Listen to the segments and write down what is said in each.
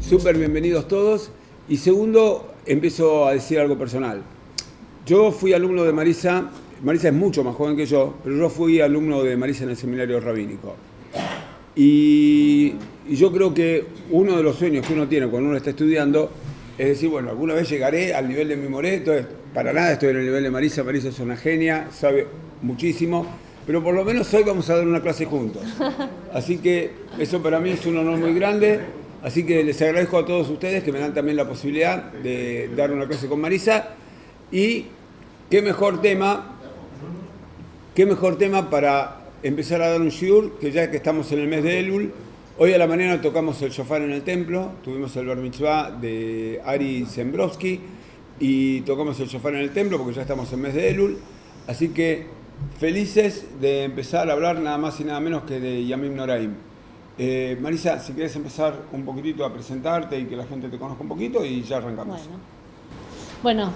súper bienvenidos todos. Y segundo, empiezo a decir algo personal. Yo fui alumno de Marisa. Marisa es mucho más joven que yo, pero yo fui alumno de Marisa en el seminario rabínico. Y yo creo que uno de los sueños que uno tiene cuando uno está estudiando es decir, bueno, alguna vez llegaré al nivel de mi Moré. Entonces, para nada estoy en el nivel de Marisa. Marisa es una genia, sabe muchísimo, pero por lo menos hoy vamos a dar una clase juntos. Así que eso para mí es un honor muy grande. Así que les agradezco a todos ustedes que me dan también la posibilidad de dar una clase con Marisa. Y qué mejor tema para empezar a dar un shiur, que ya que estamos en el mes de Elul. Hoy a la mañana tocamos el shofar en el templo, tuvimos el bar mitzvah de Ari Zembrovsky y tocamos el shofar en el templo porque ya estamos en el mes de Elul. Así que felices de empezar a hablar nada más y nada menos que de Yamim Noraim. Marisa, si quieres empezar un poquitito a presentarte y que la gente te conozca un poquito y ya arrancamos. Bueno,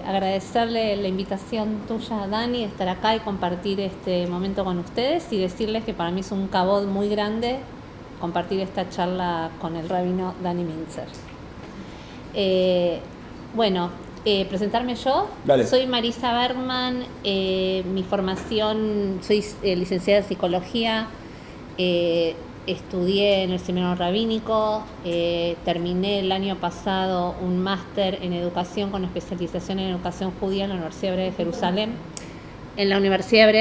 agradecerle la invitación tuya a Dani, estar acá y compartir este momento con ustedes y decirles que para mí es un kavod muy grande compartir esta charla con el rabino Dani Mintzer. Presentarme yo. Dale. Soy Marisa Bergman, mi formación, soy licenciada en psicología, estudié en el seminario rabínico, terminé el año pasado un máster en educación con especialización en educación judía en la Universidad Hebrea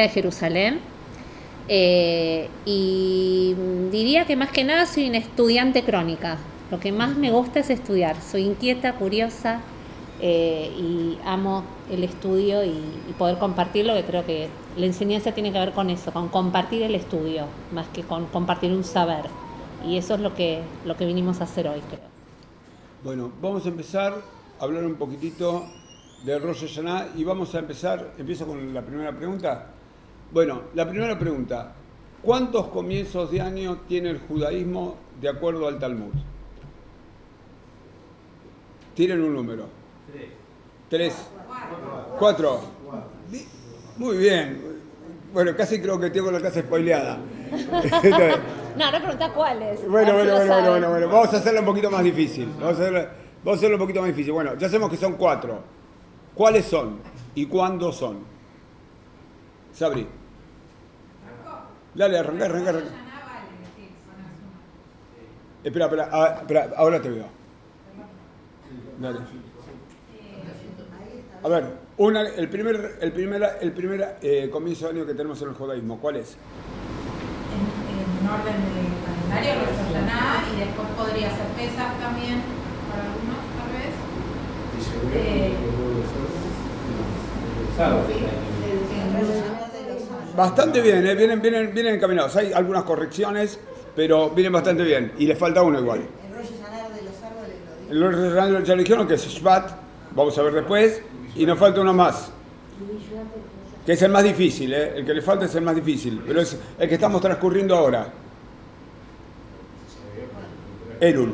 de Jerusalén. Y diría que más que nada soy una estudiante crónica. Lo que más me gusta es estudiar. Soy inquieta, curiosa y amo el estudio y poder compartirlo, que creo que la enseñanza tiene que ver con eso, con compartir el estudio, más que con compartir un saber. Y eso es lo que vinimos a hacer hoy, creo. Bueno, vamos a empezar a hablar un poquitito de Rosh Hashanah y vamos a empiezo con la primera pregunta. Bueno, la primera pregunta, ¿cuántos comienzos de año tiene el judaísmo de acuerdo al Talmud? Tienen un número. 3. 4. Muy bien. Bueno, casi creo que tengo la casa spoileada. No pregunta cuáles. Bueno. Vamos a hacerlo un poquito más difícil. Bueno, ya sabemos que son 4. ¿Cuáles son y cuándo son? Sabri. Dale, arranca. Espera, ahora te veo. Dale. A ver, el primer comienzo de año que tenemos en el judaísmo, ¿cuál es? En orden de calendario, Rosh Hashanah, y después podría ser Pesach también, para algunos, tal vez. Bastante bien, vienen encaminados. Hay algunas correcciones, pero vienen bastante bien. Y les falta uno igual. El Rosh Hashanah de los árboles. El Rosh Hashanah ya lo dijeron, que es Shvat, vamos a ver después. Y nos falta uno más, que es el más difícil, el que le falta es el más difícil, pero es el que estamos transcurriendo ahora. Elul.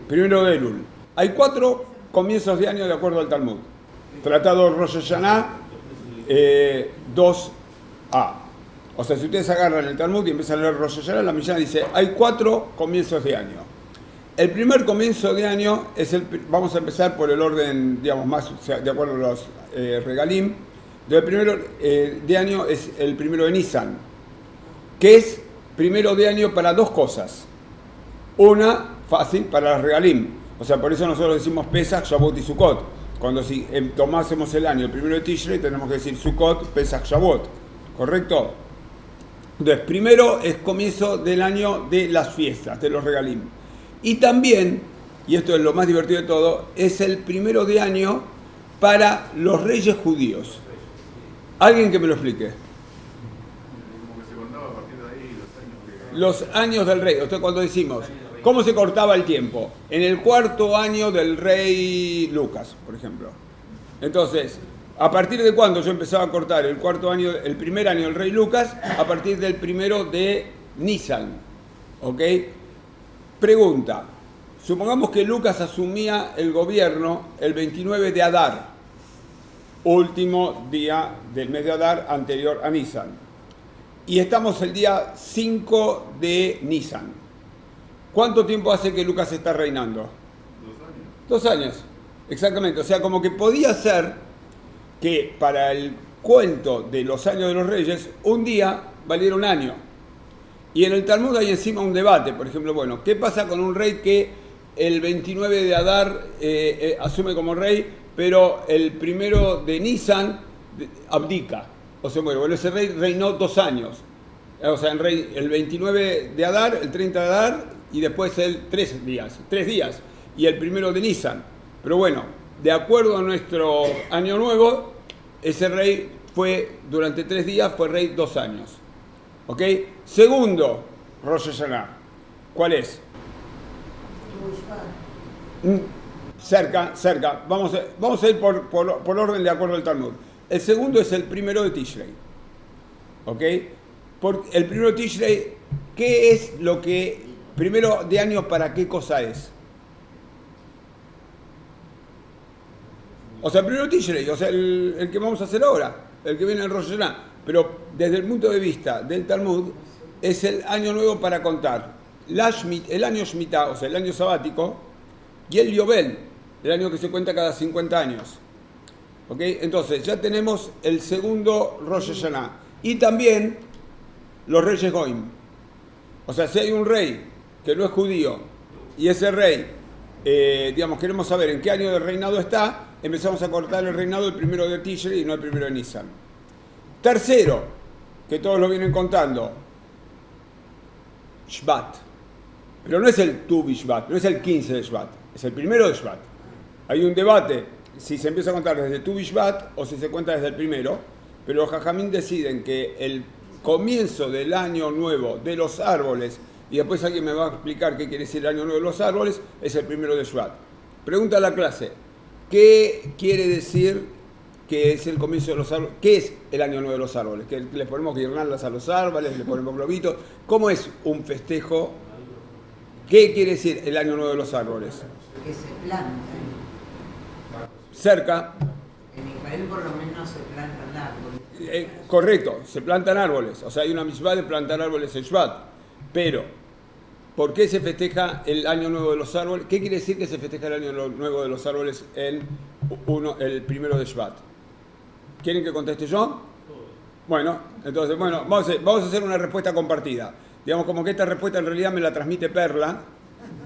Primero de Elul. Hay 4 comienzos de año de acuerdo al Talmud. Tratado Rosh Hashanah 2a. O sea, si ustedes agarran el Talmud y empiezan a leer Rosh Hashanah, la Mishnah dice, hay 4 comienzos de año. El primer comienzo de año vamos a empezar por el orden, digamos, más de acuerdo a los regalim. El primero de año es el primero de Nisan, que es primero de año para 2 cosas. Una, fácil, para los regalim. O sea, por eso nosotros decimos Pesach, Shavuot y Sukkot. Cuando si tomásemos el año, el primero de Tishrei, tenemos que decir Sukkot, Pesach, Shavuot. ¿Correcto? Entonces, primero es comienzo del año de las fiestas, de los regalim. Y también, y esto es lo más divertido de todo, es el primero de año para los reyes judíos. ¿Alguien que me lo explique? Como que se contaba a partir de ahí Los años del rey. Esto cuando decimos, ¿cómo se cortaba el tiempo? En el 4.º año del rey Lucas, por ejemplo. Entonces, ¿a partir de cuándo yo empezaba a cortar el primer año del rey Lucas? A partir del primero de Nisan. ¿Ok? Pregunta, supongamos que Lucas asumía el gobierno el 29 de Adar, último día del mes de Adar anterior a Nisan. Y estamos el día 5 de Nisan. ¿Cuánto tiempo hace que Lucas está reinando? 2 años. 2 años, exactamente. O sea, como que podía ser que para el cuento de los años de los reyes, un día valiera un año. Y en el Talmud hay encima un debate, por ejemplo, bueno, ¿qué pasa con un rey que el 29 de Adar asume como rey, pero el 1 de Nisan abdica? O sea, bueno, ese rey reinó 2 años. O sea, el 29 de Adar, el 30 de Adar y después el 3 días. Y el 1 de Nisan. Pero bueno, de acuerdo a nuestro año nuevo, ese rey fue, durante 3 días, fue rey 2 años. ¿Ok? Segundo, Rosh Hashanah. ¿Cuál es? Cerca. Vamos a ir por orden de acuerdo al Talmud. El segundo es el 1 de Tishrei. ¿Ok? El 1 de Tishrei, ¿qué es lo que... Primero de año, ¿para qué cosa es? O sea, el 1 de Tishrei, o sea, el que vamos a hacer ahora, el que viene en Rosh Hashanah. Pero desde el punto de vista del Talmud, es el año nuevo para contar. El año Shemitah, o sea, el año sabático, y el Yobel, el año que se cuenta cada 50 años. ¿Ok? Entonces, ya tenemos el segundo Rosh Hashanah. Y también los reyes Goim. O sea, si hay un rey que no es judío, y ese rey, digamos, queremos saber en qué año de reinado está, empezamos a cortar el reinado el 1 de Tishrei y no el 1 de Nisan. Tercero, que todos lo vienen contando, Shvat. Pero no es el Tu B'Shvat, no es el 15 de Shvat, es el 1 de Shvat. Hay un debate si se empieza a contar desde Tu B'Shvat o si se cuenta desde el 1, pero los Jajamín deciden que el comienzo del año nuevo de los árboles, y después alguien me va a explicar qué quiere decir el año nuevo de los árboles, es el 1 de Shvat. Pregunta a la clase, ¿qué quiere decir que es el comienzo de los árboles? ¿Qué es el año nuevo de los árboles? ¿Que les ponemos guirnaldas a los árboles, le ponemos globitos? ¿Cómo es un festejo? ¿Qué quiere decir el año nuevo de los árboles? Que se planta. Cerca. En Israel por lo menos se plantan árboles. Correcto, se plantan árboles. O sea, hay una mitzvah de plantar árboles en Shvat. Pero, ¿por qué se festeja el año nuevo de los árboles? ¿Qué quiere decir que se festeja el año nuevo de los árboles el 1 de Shvat? ¿Quieren que conteste yo? Bueno, entonces, vamos a hacer una respuesta compartida. Digamos, como que esta respuesta en realidad me la transmite Perla,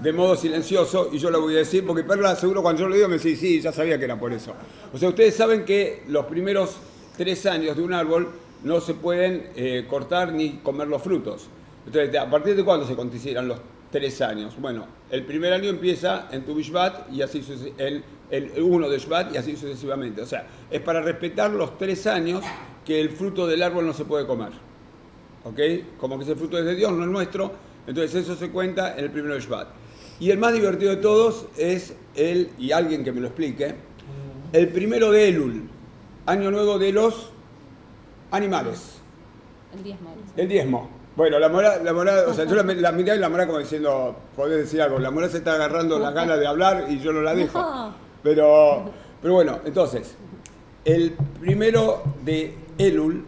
de modo silencioso, y yo la voy a decir, porque Perla seguro cuando yo lo digo me dice, sí, ya sabía que era por eso. O sea, ustedes saben que los primeros 3 años de un árbol no se pueden cortar ni comer los frutos. Entonces, ¿a partir de cuándo se consideran los 3 años? Bueno, el primer año empieza en Tu B'Shvat y así el 1 de Shvat y así sucesivamente. O sea, es para respetar los 3 años que el fruto del árbol no se puede comer. ¿Ok? Como que ese fruto es de Dios, no es nuestro. Entonces eso se cuenta en el 1 de Shvat. Y el más divertido de todos es y alguien que me lo explique, el 1 de Elul, año nuevo de los animales. El diezmo. El diezmo. Bueno, la mora, o sea, yo la miré y la mora como diciendo, podés decir algo, la mora se está agarrando las ganas de hablar y yo no la dejo. No. Pero bueno, entonces, el 1 de Elul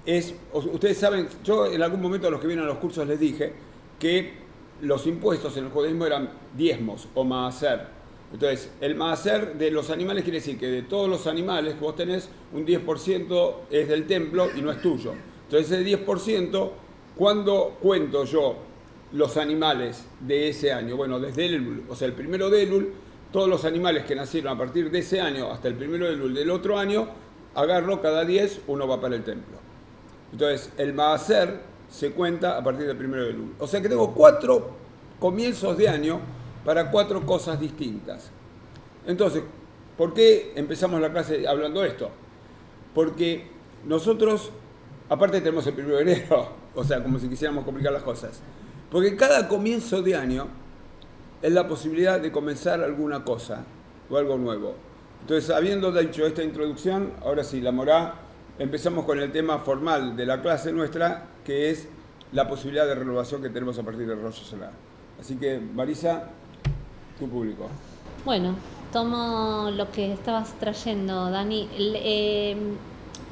es, ustedes saben, yo en algún momento a los que vienen a los cursos les dije que los impuestos en el judaísmo eran diezmos o maaser. Entonces, el maaser de los animales quiere decir que de todos los animales que vos tenés, un 10% es del templo y no es tuyo. Entonces, ese 10%, ¿cuándo cuento yo los animales de ese año? Bueno, desde Elul, o sea, el 1 de Elul, todos los animales que nacieron a partir de ese año hasta el 1 de Elul del otro año, agarro cada 10, uno va para el templo. Entonces, el maaser se cuenta a partir del 1 de Elul. O sea que tengo 4 comienzos de año para 4 cosas distintas. Entonces, ¿por qué empezamos la clase hablando de esto? Porque nosotros, aparte tenemos el 1 de enero, o sea, como si quisiéramos complicar las cosas. Porque cada comienzo de año es la posibilidad de comenzar alguna cosa o algo nuevo. Entonces, habiendo dicho esta introducción, ahora sí, la morá, empezamos con el tema formal de la clase nuestra, que es la posibilidad de renovación que tenemos a partir de Rosh Hashanah. Así que, Marisa, tu público. Bueno, tomo lo que estabas trayendo, Dani.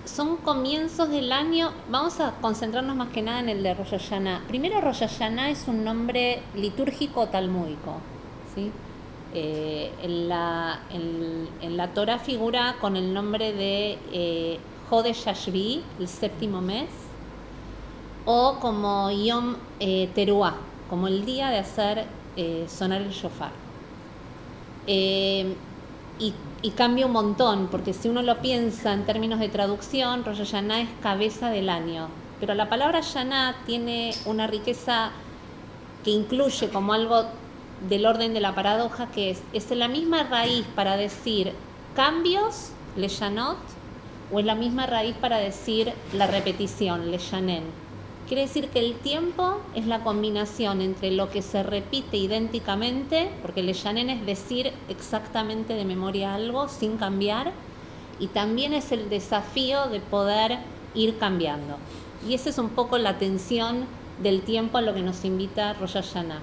son comienzos del año. Vamos a concentrarnos más que nada en el de Rosh Hashanah. Primero, Rosh Hashanah es un nombre litúrgico talmúdico, ¿sí? En la Torah figura con el nombre de Jodesh Hashvi, el séptimo mes, o como Yom Teruah, como el día de hacer sonar el shofar. Y cambia un montón, porque si uno lo piensa en términos de traducción, Rosh Hashanah es cabeza del año. Pero la palabra Shana tiene una riqueza que incluye como algo del orden de la paradoja, que es la misma raíz para decir cambios, leshanot, o es la misma raíz para decir la repetición, leshanen. Quiere decir que el tiempo es la combinación entre lo que se repite idénticamente, porque leshanen es decir exactamente de memoria algo sin cambiar, y también es el desafío de poder ir cambiando. Y esa es un poco la tensión del tiempo a lo que nos invita Rosh Hashanah.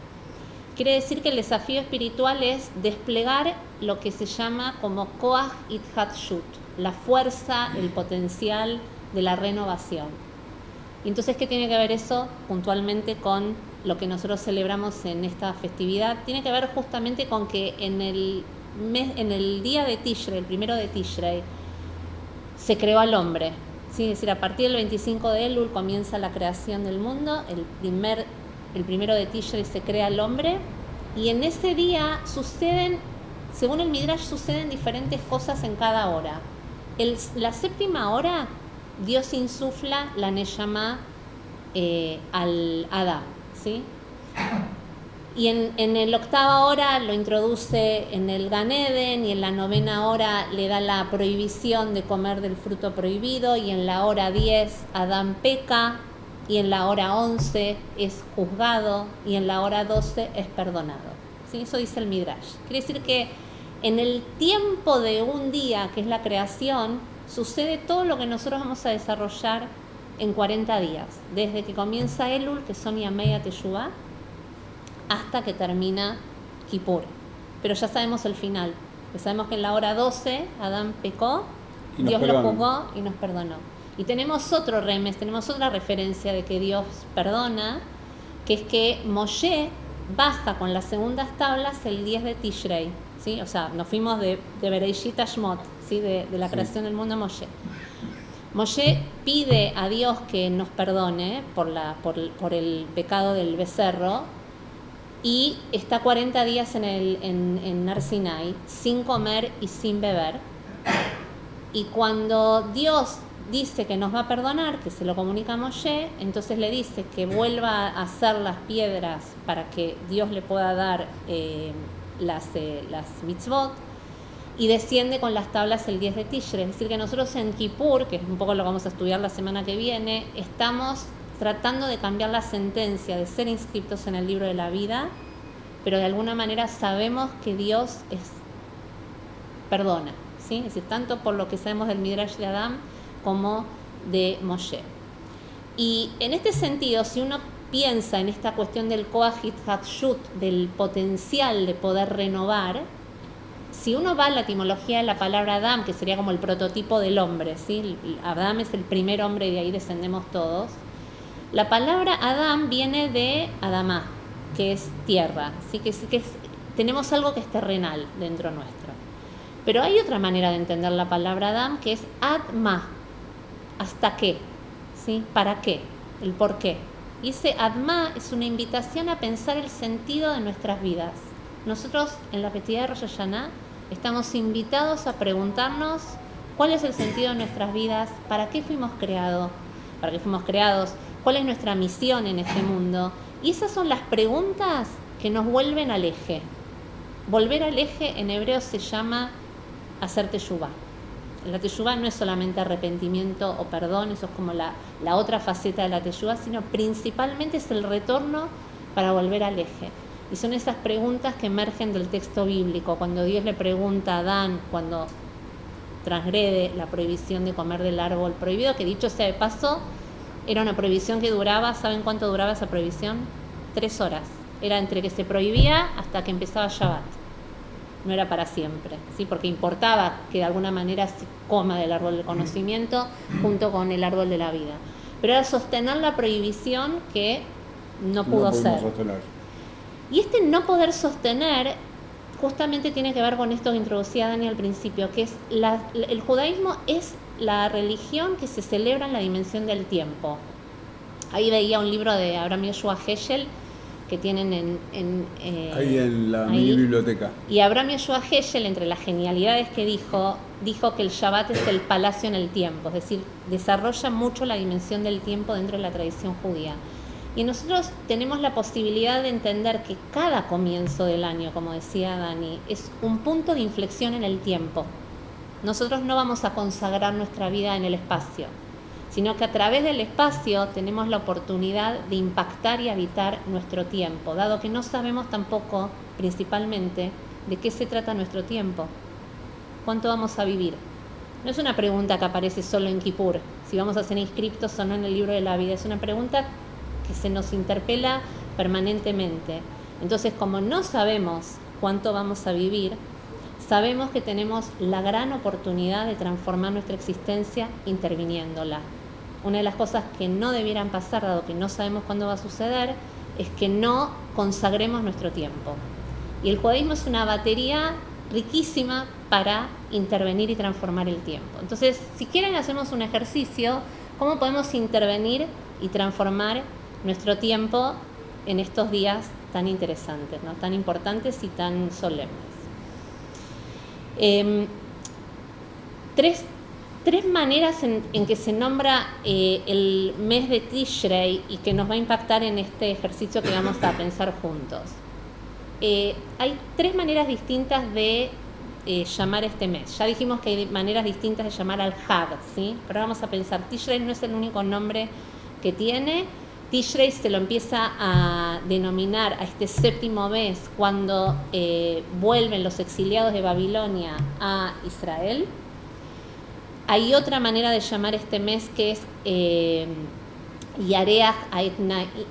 Quiere decir que el desafío espiritual es desplegar lo que se llama como Koach Ithatshut, la fuerza, el potencial de la renovación. Y entonces, ¿qué tiene que ver eso puntualmente con lo que nosotros celebramos en esta festividad? Tiene que ver justamente con que en el día de Tishrei, el primero de Tishrei, se creó al hombre. ¿Sí? Es decir, a partir del 25 de Elul comienza la creación del mundo, el primero de Tishrei se crea el hombre, y en ese día suceden, según el Midrash, suceden diferentes cosas en cada hora. La séptima hora, Dios insufla la Neshama al Adán, ¿sí? Y en el octava hora lo introduce en el Gan Eden, y en la novena hora le da la prohibición de comer del fruto prohibido, y en la hora 10 Adán peca, y en la hora 11 es juzgado, y en la hora 12 es perdonado, ¿sí? Eso dice el Midrash. Quiere decir que en el tiempo de un día, que es la creación, sucede todo lo que nosotros vamos a desarrollar en 40 días, desde que comienza Elul, que son Yamei Teshuvah, hasta que termina Kippur. Pero ya sabemos el final. Sabemos que en la hora 12 Adán pecó, Dios lo juzgó y nos perdonó. Y tenemos otro remes, tenemos otra referencia de que Dios perdona, que es que Moshe baja con las segundas tablas el 10 de Tishrei, ¿sí? O sea, nos fuimos de Bereishit a Shmot, ¿sí? de la creación del mundo a Moshe. Moshe pide a Dios que nos perdone por el pecado del becerro, y está 40 días en Har Sinai sin comer y sin beber. Y cuando Dios dice que nos va a perdonar, que se lo comunica a Moshe, entonces le dice que vuelva a hacer las piedras para que Dios le pueda dar las mitzvot, y desciende con las tablas el 10 de Tishrei. Es decir, que nosotros en Kippur, que es un poco lo que vamos a estudiar la semana que viene, estamos tratando de cambiar la sentencia de ser inscritos en el libro de la vida, pero de alguna manera sabemos que Dios perdona, ¿sí? Es decir, tanto por lo que sabemos del Midrash de Adán como de Moshe. Y en este sentido, si uno piensa en esta cuestión del Koach Ithatshut, del potencial de poder renovar, si uno va a la etimología de la palabra Adam, que sería como el prototipo del hombre, ¿sí? Adam es el primer hombre y de ahí descendemos todos. La palabra Adam viene de Adamá, que es tierra, ¿sí? que tenemos algo que es terrenal dentro nuestro. Pero hay otra manera de entender la palabra Adam, que es Adma, ¿hasta qué? ¿Sí? ¿Para qué? El por qué. Y ese Adma es una invitación a pensar el sentido de nuestras vidas. Nosotros en la festividad de Rosh Hashanah estamos invitados a preguntarnos cuál es el sentido de nuestras vidas, para qué fuimos creados, cuál es nuestra misión en este mundo. Y esas son las preguntas que nos vuelven al eje. Volver al eje en hebreo se llama hacer teshuvah. La teshuvah no es solamente arrepentimiento o perdón, eso es como la otra faceta de la teshuvah, sino principalmente es el retorno para volver al eje. Y son esas preguntas que emergen del texto bíblico. Cuando Dios le pregunta a Adán, cuando transgrede la prohibición de comer del árbol prohibido, que dicho sea de paso, era una prohibición que duraba, ¿saben cuánto duraba esa prohibición? 3 horas. Era entre que se prohibía hasta que empezaba Shabbat. no era para siempre, ¿sí? Porque importaba que de alguna manera se coma del árbol del conocimiento junto con el árbol de la vida. Pero era sostener la prohibición que no pudo ser. Sostener. Y este no poder sostener justamente tiene que ver con esto que introducía Dani al principio, que es el judaísmo es la religión que se celebra en la dimensión del tiempo. Ahí veía un libro de Abraham Yoshua Heschel que tienen ahí en la ahí. mini biblioteca. Y Abraham Yoshua Heschel, entre las genialidades que dijo que el Shabbat es el palacio en el tiempo, es decir, desarrolla mucho la dimensión del tiempo dentro de la tradición judía. Y nosotros tenemos la posibilidad de entender que cada comienzo del año, como decía Dani, es un punto de inflexión en el tiempo. Nosotros no vamos a consagrar nuestra vida en el espacio, sino que a través del espacio tenemos la oportunidad de impactar y habitar nuestro tiempo, dado que no sabemos tampoco, principalmente, de qué se trata nuestro tiempo, cuánto vamos a vivir. No es una pregunta que aparece solo en Kippur, si vamos a ser inscriptos o no en el libro de la vida, es una pregunta que se nos interpela permanentemente. Entonces, como no sabemos cuánto vamos a vivir, sabemos que tenemos la gran oportunidad de transformar nuestra existencia interviniéndola. Una de las cosas que no debieran pasar, dado que no sabemos cuándo va a suceder, es que no consagremos nuestro tiempo. Y el judaísmo es una batería riquísima para intervenir y transformar el tiempo. Entonces, si quieren, hacemos un ejercicio, ¿cómo podemos intervenir y transformar nuestro tiempo en estos días tan interesantes, ¿no? Tan importantes y tan solemnes? Tres maneras en que se nombra el mes de Tishrei y que nos va a impactar en este ejercicio que vamos a pensar juntos. Hay tres maneras distintas de llamar este mes. Ya dijimos que hay maneras distintas de llamar al Hag, ¿sí? Pero vamos a pensar, Tishrei no es el único nombre que tiene. Tishrei se lo empieza a denominar a este séptimo mes cuando vuelven los exiliados de Babilonia a Israel. Hay otra manera de llamar este mes que es Yareach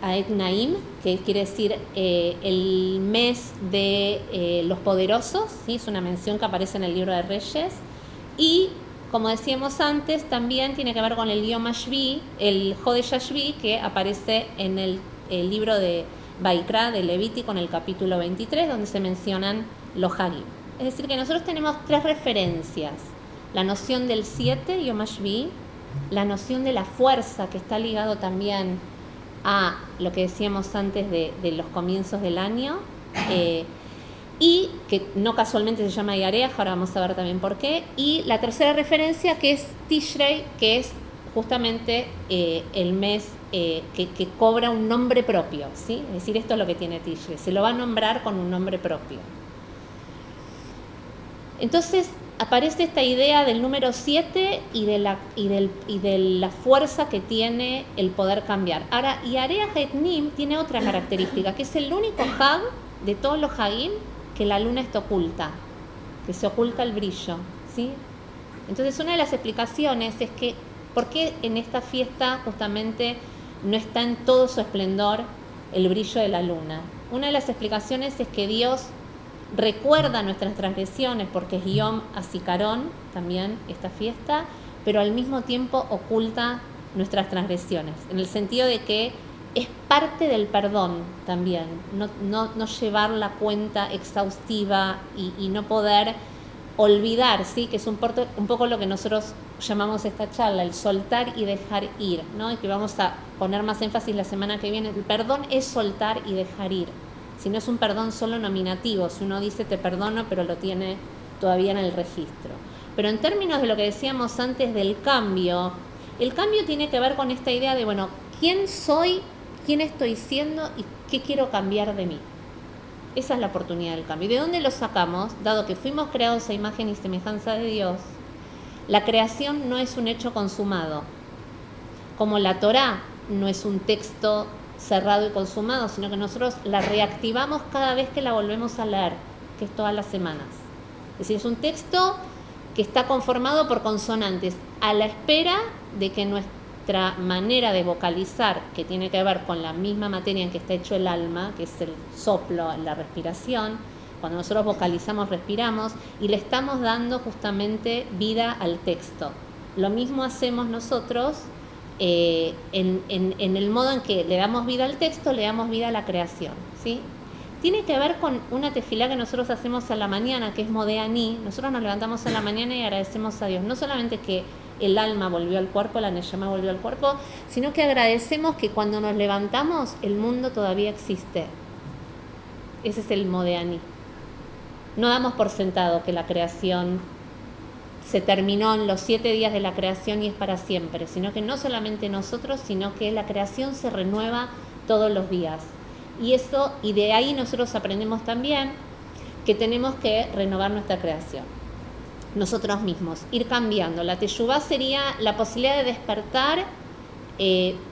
Aetnaim, que quiere decir el mes de los poderosos, ¿sí? Es una mención que aparece en el libro de Reyes. Y como decíamos antes, también tiene que ver con el Yom HaShvi, el Jodesh HaShvi, que aparece en el libro de Vaikra, de Levítico, en el capítulo 23, donde se mencionan los Hagim. Es decir, que nosotros tenemos tres referencias: la noción del 7, Yom HaShvi, la noción de la fuerza, que está ligado también a lo que decíamos antes de los comienzos del año, y que no casualmente se llama Yareach, ahora vamos a ver también por qué. Y la tercera referencia, que es Tishrei, que es justamente el mes que cobra un nombre propio, ¿sí? Es decir, esto es lo que tiene Tishrei, se lo va a nombrar con un nombre propio. Entonces aparece esta idea del número 7 y de la fuerza que tiene el poder cambiar. Ahora, Yareach Etnim tiene otra característica, que es el único Hag de todos los Hagim que la luna está oculta, que se oculta el brillo, ¿sí? Entonces, una de las explicaciones es que ¿por qué en esta fiesta justamente no está en todo su esplendor el brillo de la luna? Una de las explicaciones es que Dios recuerda nuestras transgresiones, porque es Yom HaZikaron, también esta fiesta, pero al mismo tiempo oculta nuestras transgresiones, en el sentido de que es parte del perdón también, no llevar la cuenta exhaustiva y no poder olvidar, ¿sí? Que es un poco lo que nosotros llamamos esta charla, el soltar y dejar ir, ¿no? Y que vamos a poner más énfasis la semana que viene. El perdón es soltar y dejar ir, si no es un perdón solo nominativo, si uno dice te perdono pero lo tiene todavía en el registro. Pero en términos de lo que decíamos antes del cambio, el cambio tiene que ver con esta idea de, bueno, ¿quién soy? ¿Quién estoy siendo? ¿Y qué quiero cambiar de mí? Esa es la oportunidad del cambio. ¿Y de dónde lo sacamos? Dado que fuimos creados a imagen y semejanza de Dios, la creación no es un hecho consumado. Como la Torá no es un texto cerrado y consumado, sino que nosotros la reactivamos cada vez que la volvemos a leer, que es todas las semanas. Es decir, es un texto que está conformado por consonantes, a la espera de que nuestra manera de vocalizar, que tiene que ver con la misma materia en que está hecho el alma, que es el soplo, la respiración, Cuando nosotros vocalizamos, respiramos y le estamos dando justamente vida al texto. Lo mismo hacemos nosotros en el modo en que le damos vida al texto, le damos vida a la creación, ¿sí? Tiene que ver con una tefilá que nosotros hacemos a la mañana, que es Modeani. Nosotros nos levantamos a la mañana y agradecemos a Dios, no solamente que el alma volvió al cuerpo, la neshama volvió al cuerpo, sino que agradecemos que cuando nos levantamos el mundo todavía existe. Ese es el Modeani. No damos por sentado que la creación se terminó en los 7 días de la creación y es para siempre, sino que no solamente nosotros, sino que la creación se renueva todos los días. Y de ahí nosotros aprendemos también que tenemos que renovar nuestra creación, nosotros mismos, ir cambiando. La teshuvá sería la posibilidad de despertar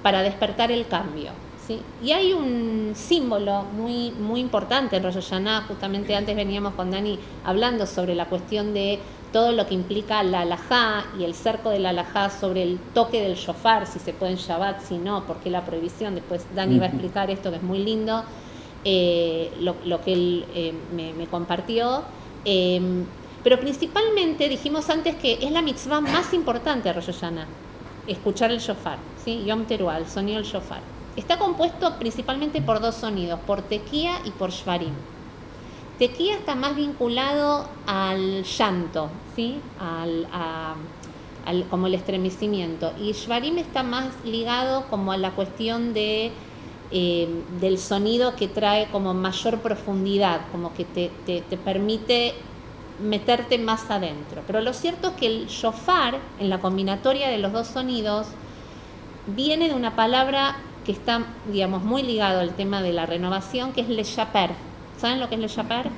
para despertar el cambio, ¿sí? Y hay un símbolo muy, muy importante en Rosh Hashanah. Justamente antes veníamos con Dani hablando sobre la cuestión de todo lo que implica la halajá y el cerco de la halajá sobre el toque del shofar, si se puede en Shabbat, si no, por qué la prohibición. Después Dani va a explicar esto que es muy lindo, lo que él me compartió. Pero principalmente dijimos antes que es la mitzvah más importante de Rosh Hashanah, escuchar el shofar, ¿sí? Yom Teruah, el sonido del shofar. Está compuesto principalmente por 2 sonidos, por tequía y por shvarim. Tequía está más vinculado al llanto, ¿sí? Como el estremecimiento. Y shvarim está más ligado como a la cuestión del sonido que trae como mayor profundidad, como que te permite meterte más adentro. Pero lo cierto es que el shofar, en la combinatoria de los 2 sonidos, viene de una palabra que está, digamos, muy ligado al tema de la renovación, que es leshaper. ¿Saben lo que es leshaper?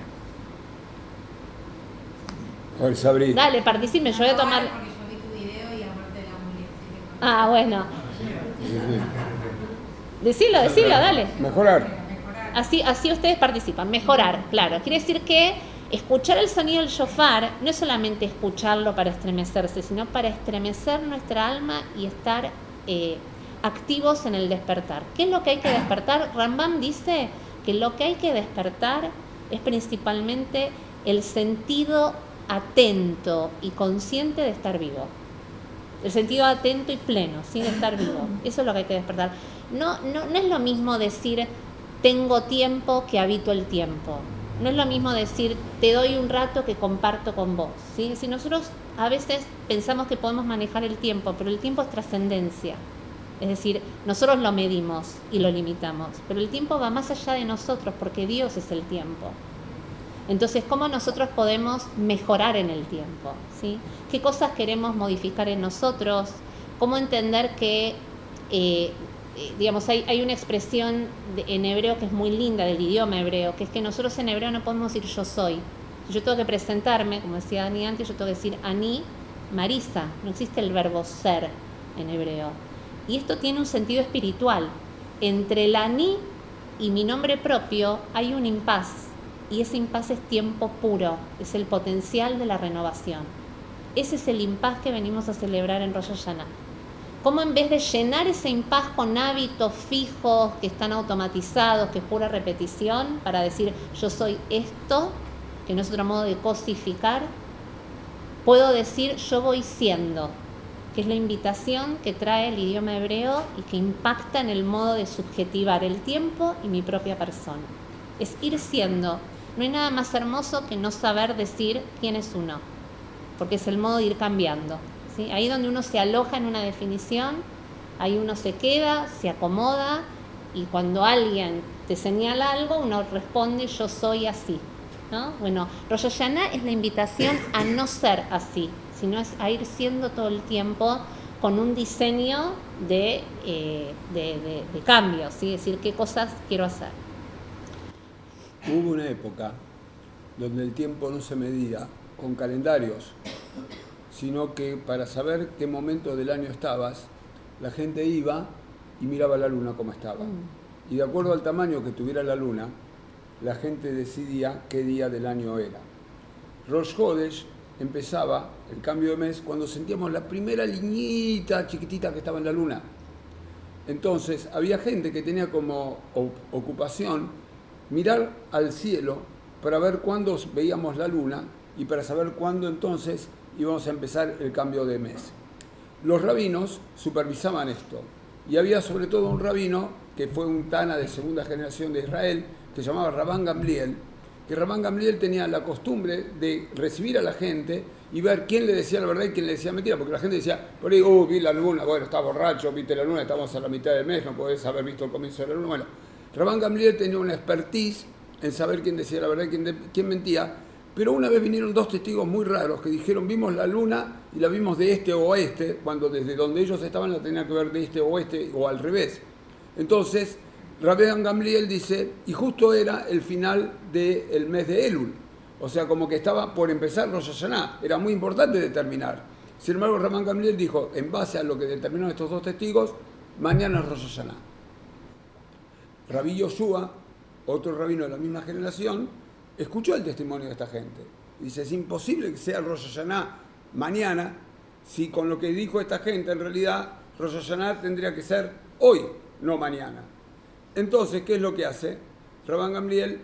A ver, Sabri. Dale, participe, yo voy a tomar... Porque yo vi tu video y aparte era muy lindo. Ah, bueno. Decilo, dale. Mejorar. Así ustedes participan. Mejorar, claro. Quiere decir que escuchar el sonido del shofar no es solamente escucharlo para estremecerse, sino para estremecer nuestra alma y estar activos en el despertar. ¿Qué es lo que hay que despertar? Rambam dice que lo que hay que despertar es principalmente el sentido atento y consciente de estar vivo. El sentido atento y pleno, ¿sí? De estar vivo. Eso es lo que hay que despertar. No es lo mismo decir tengo tiempo que habito el tiempo. No es lo mismo decir te doy un rato que comparto con vos, ¿sí? Si nosotros a veces pensamos que podemos manejar el tiempo, pero el tiempo es trascendencia. Es decir, nosotros lo medimos y lo limitamos, pero el tiempo va más allá de nosotros porque Dios es el tiempo. Entonces, ¿cómo nosotros podemos mejorar en el tiempo? ¿Sí? ¿Qué cosas queremos modificar en nosotros? ¿Cómo entender que, digamos, hay una expresión en hebreo que es muy linda del idioma hebreo, que es que nosotros en hebreo no podemos decir yo soy. Yo tengo que presentarme, como decía Dani antes, yo tengo que decir Ani, Marisa. No existe el verbo ser en hebreo. Y esto tiene un sentido espiritual. Entre el Ani y mi nombre propio hay un impas. Y ese impas es tiempo puro, es el potencial de la renovación. Ese es el impas que venimos a celebrar en Rosh Hashanah. Cómo en vez de llenar ese impas con hábitos fijos que están automatizados, que es pura repetición, para decir yo soy esto, que no es otro modo de cosificar, puedo decir yo voy siendo, que es la invitación que trae el idioma hebreo y que impacta en el modo de subjetivar el tiempo y mi propia persona. Es ir siendo. No hay nada más hermoso que no saber decir quién es uno, porque es el modo de ir cambiando, ¿sí? Ahí donde uno se aloja en una definición, ahí uno se queda, se acomoda, y cuando alguien te señala algo, uno responde yo soy así, ¿no? Bueno, Rosh Hashanah es la invitación a no ser así, sino es a ir siendo todo el tiempo con un diseño de cambio, ¿sí? Es decir, qué cosas quiero hacer. Hubo una época donde el tiempo no se medía con calendarios, sino que para saber qué momento del año estabas, la gente iba y miraba la luna como estaba. Y de acuerdo al tamaño que tuviera la luna, la gente decidía qué día del año era. Rosh Hodesh empezaba el cambio de mes cuando sentíamos la primera liñita chiquitita que estaba en la luna. Entonces había gente que tenía como ocupación mirar al cielo para ver cuándo veíamos la luna y para saber cuándo entonces íbamos a empezar el cambio de mes. Los rabinos supervisaban esto y había sobre todo un rabino que fue un Tana de segunda generación de Israel que se llamaba Rabban Gamliel, que Rabban Gamliel tenía la costumbre de recibir a la gente y ver quién le decía la verdad y quién le decía mentira, porque la gente decía, por ahí, vi la luna, bueno, estás borracho, viste la luna, estamos a la mitad del mes, no podés haber visto el comienzo de la luna. Bueno, Rabban Gamliel tenía una expertise en saber quién decía la verdad y quién mentía, pero una vez vinieron dos testigos muy raros que dijeron, vimos la luna y la vimos de este o oeste, cuando desde donde ellos estaban la tenían que ver de este o oeste o al revés. Entonces, Rabban Gamliel dice, y justo era el final del mes de Elul, o sea, como que estaba por empezar Rosh Hashanah, era muy importante determinar. Sin embargo, Rabban Gamliel dijo, en base a lo que determinaron estos dos testigos, mañana es Rosh Hashanah. Rabbi Yoshua, otro rabino de la misma generación, escuchó el testimonio de esta gente. Dice, es imposible que sea Rosh Hashanah mañana, si con lo que dijo esta gente, en realidad, Rosh Hashanah tendría que ser hoy, no mañana. Entonces, ¿qué es lo que hace? Rabban Gamliel,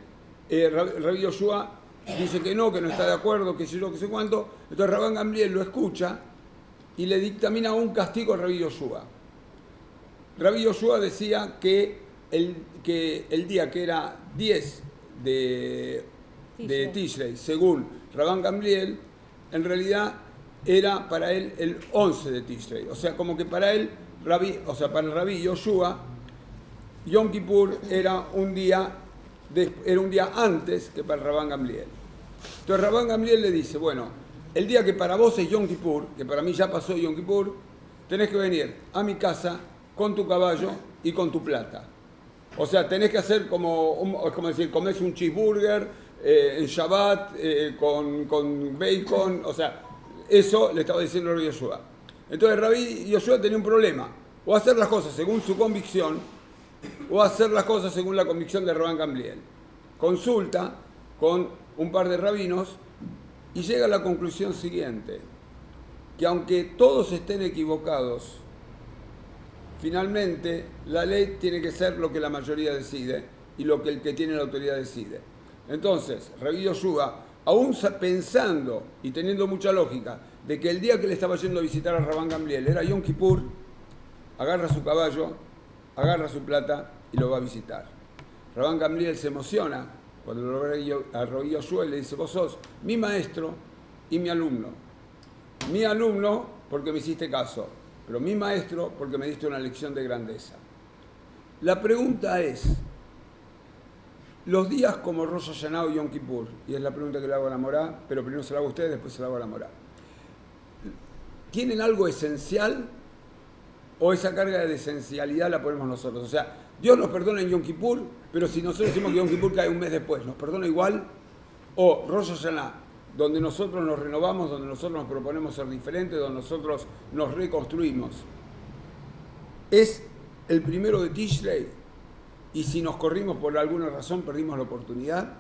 Rabbi Yoshua dice que no está de acuerdo, que sé yo, que sé cuánto. Entonces Rabban Gamliel lo escucha y le dictamina un castigo a Rabbi Yoshua. Rabbi Yoshua decía que el día que era 10 de Tishrei, según Rabban Gamliel, en realidad era para él el 11 de Tishrei. O sea, como que para él, para el Rabbi Yoshua, Yom Kippur era un día antes que para Rabban Gamliel. Entonces Rabban Gamliel le dice, bueno, el día que para vos es Yom Kippur, que para mí ya pasó Yom Kippur, tenés que venir a mi casa con tu caballo y con tu plata. O sea, tenés que hacer como decir, comés un cheeseburger en Shabbat con bacon, o sea, eso le estaba diciendo Rabbi Yoshua. Entonces Rabbi Yoshua tenía un problema, o hacer las cosas según su convicción, o hacer las cosas según la convicción de Rabban Gamliel. Consulta con un par de rabinos y llega a la conclusión siguiente, que aunque todos estén equivocados, finalmente la ley tiene que ser lo que la mayoría decide y lo que el que tiene la autoridad decide. Entonces, Rabbi Yoshua, aún pensando y teniendo mucha lógica de que el día que le estaba yendo a visitar a Rabban Gamliel era Yom Kippur, agarra su caballo, agarra su plata y lo va a visitar. Rabban Gamliel se emociona cuando lo ve a Rabbi Yoshua y le dice, vos sos mi maestro y mi alumno. Mi alumno porque me hiciste caso, pero mi maestro porque me diste una lección de grandeza. La pregunta es, los días como Rosh Hashanah o Yom Kippur, y es la pregunta que le hago a la Morá, pero primero se la hago a ustedes, después se la hago a la Morá, ¿tienen algo esencial o esa carga de esencialidad la ponemos nosotros? O sea, Dios nos perdona en Yom Kippur, pero si nosotros decimos que Yom Kippur cae un mes después, ¿nos perdona igual? O Rosh Hashanah, donde nosotros nos renovamos, donde nosotros nos proponemos ser diferentes, donde nosotros nos reconstruimos. Es el primero de Tishrei, y si nos corrimos por alguna razón, perdimos la oportunidad.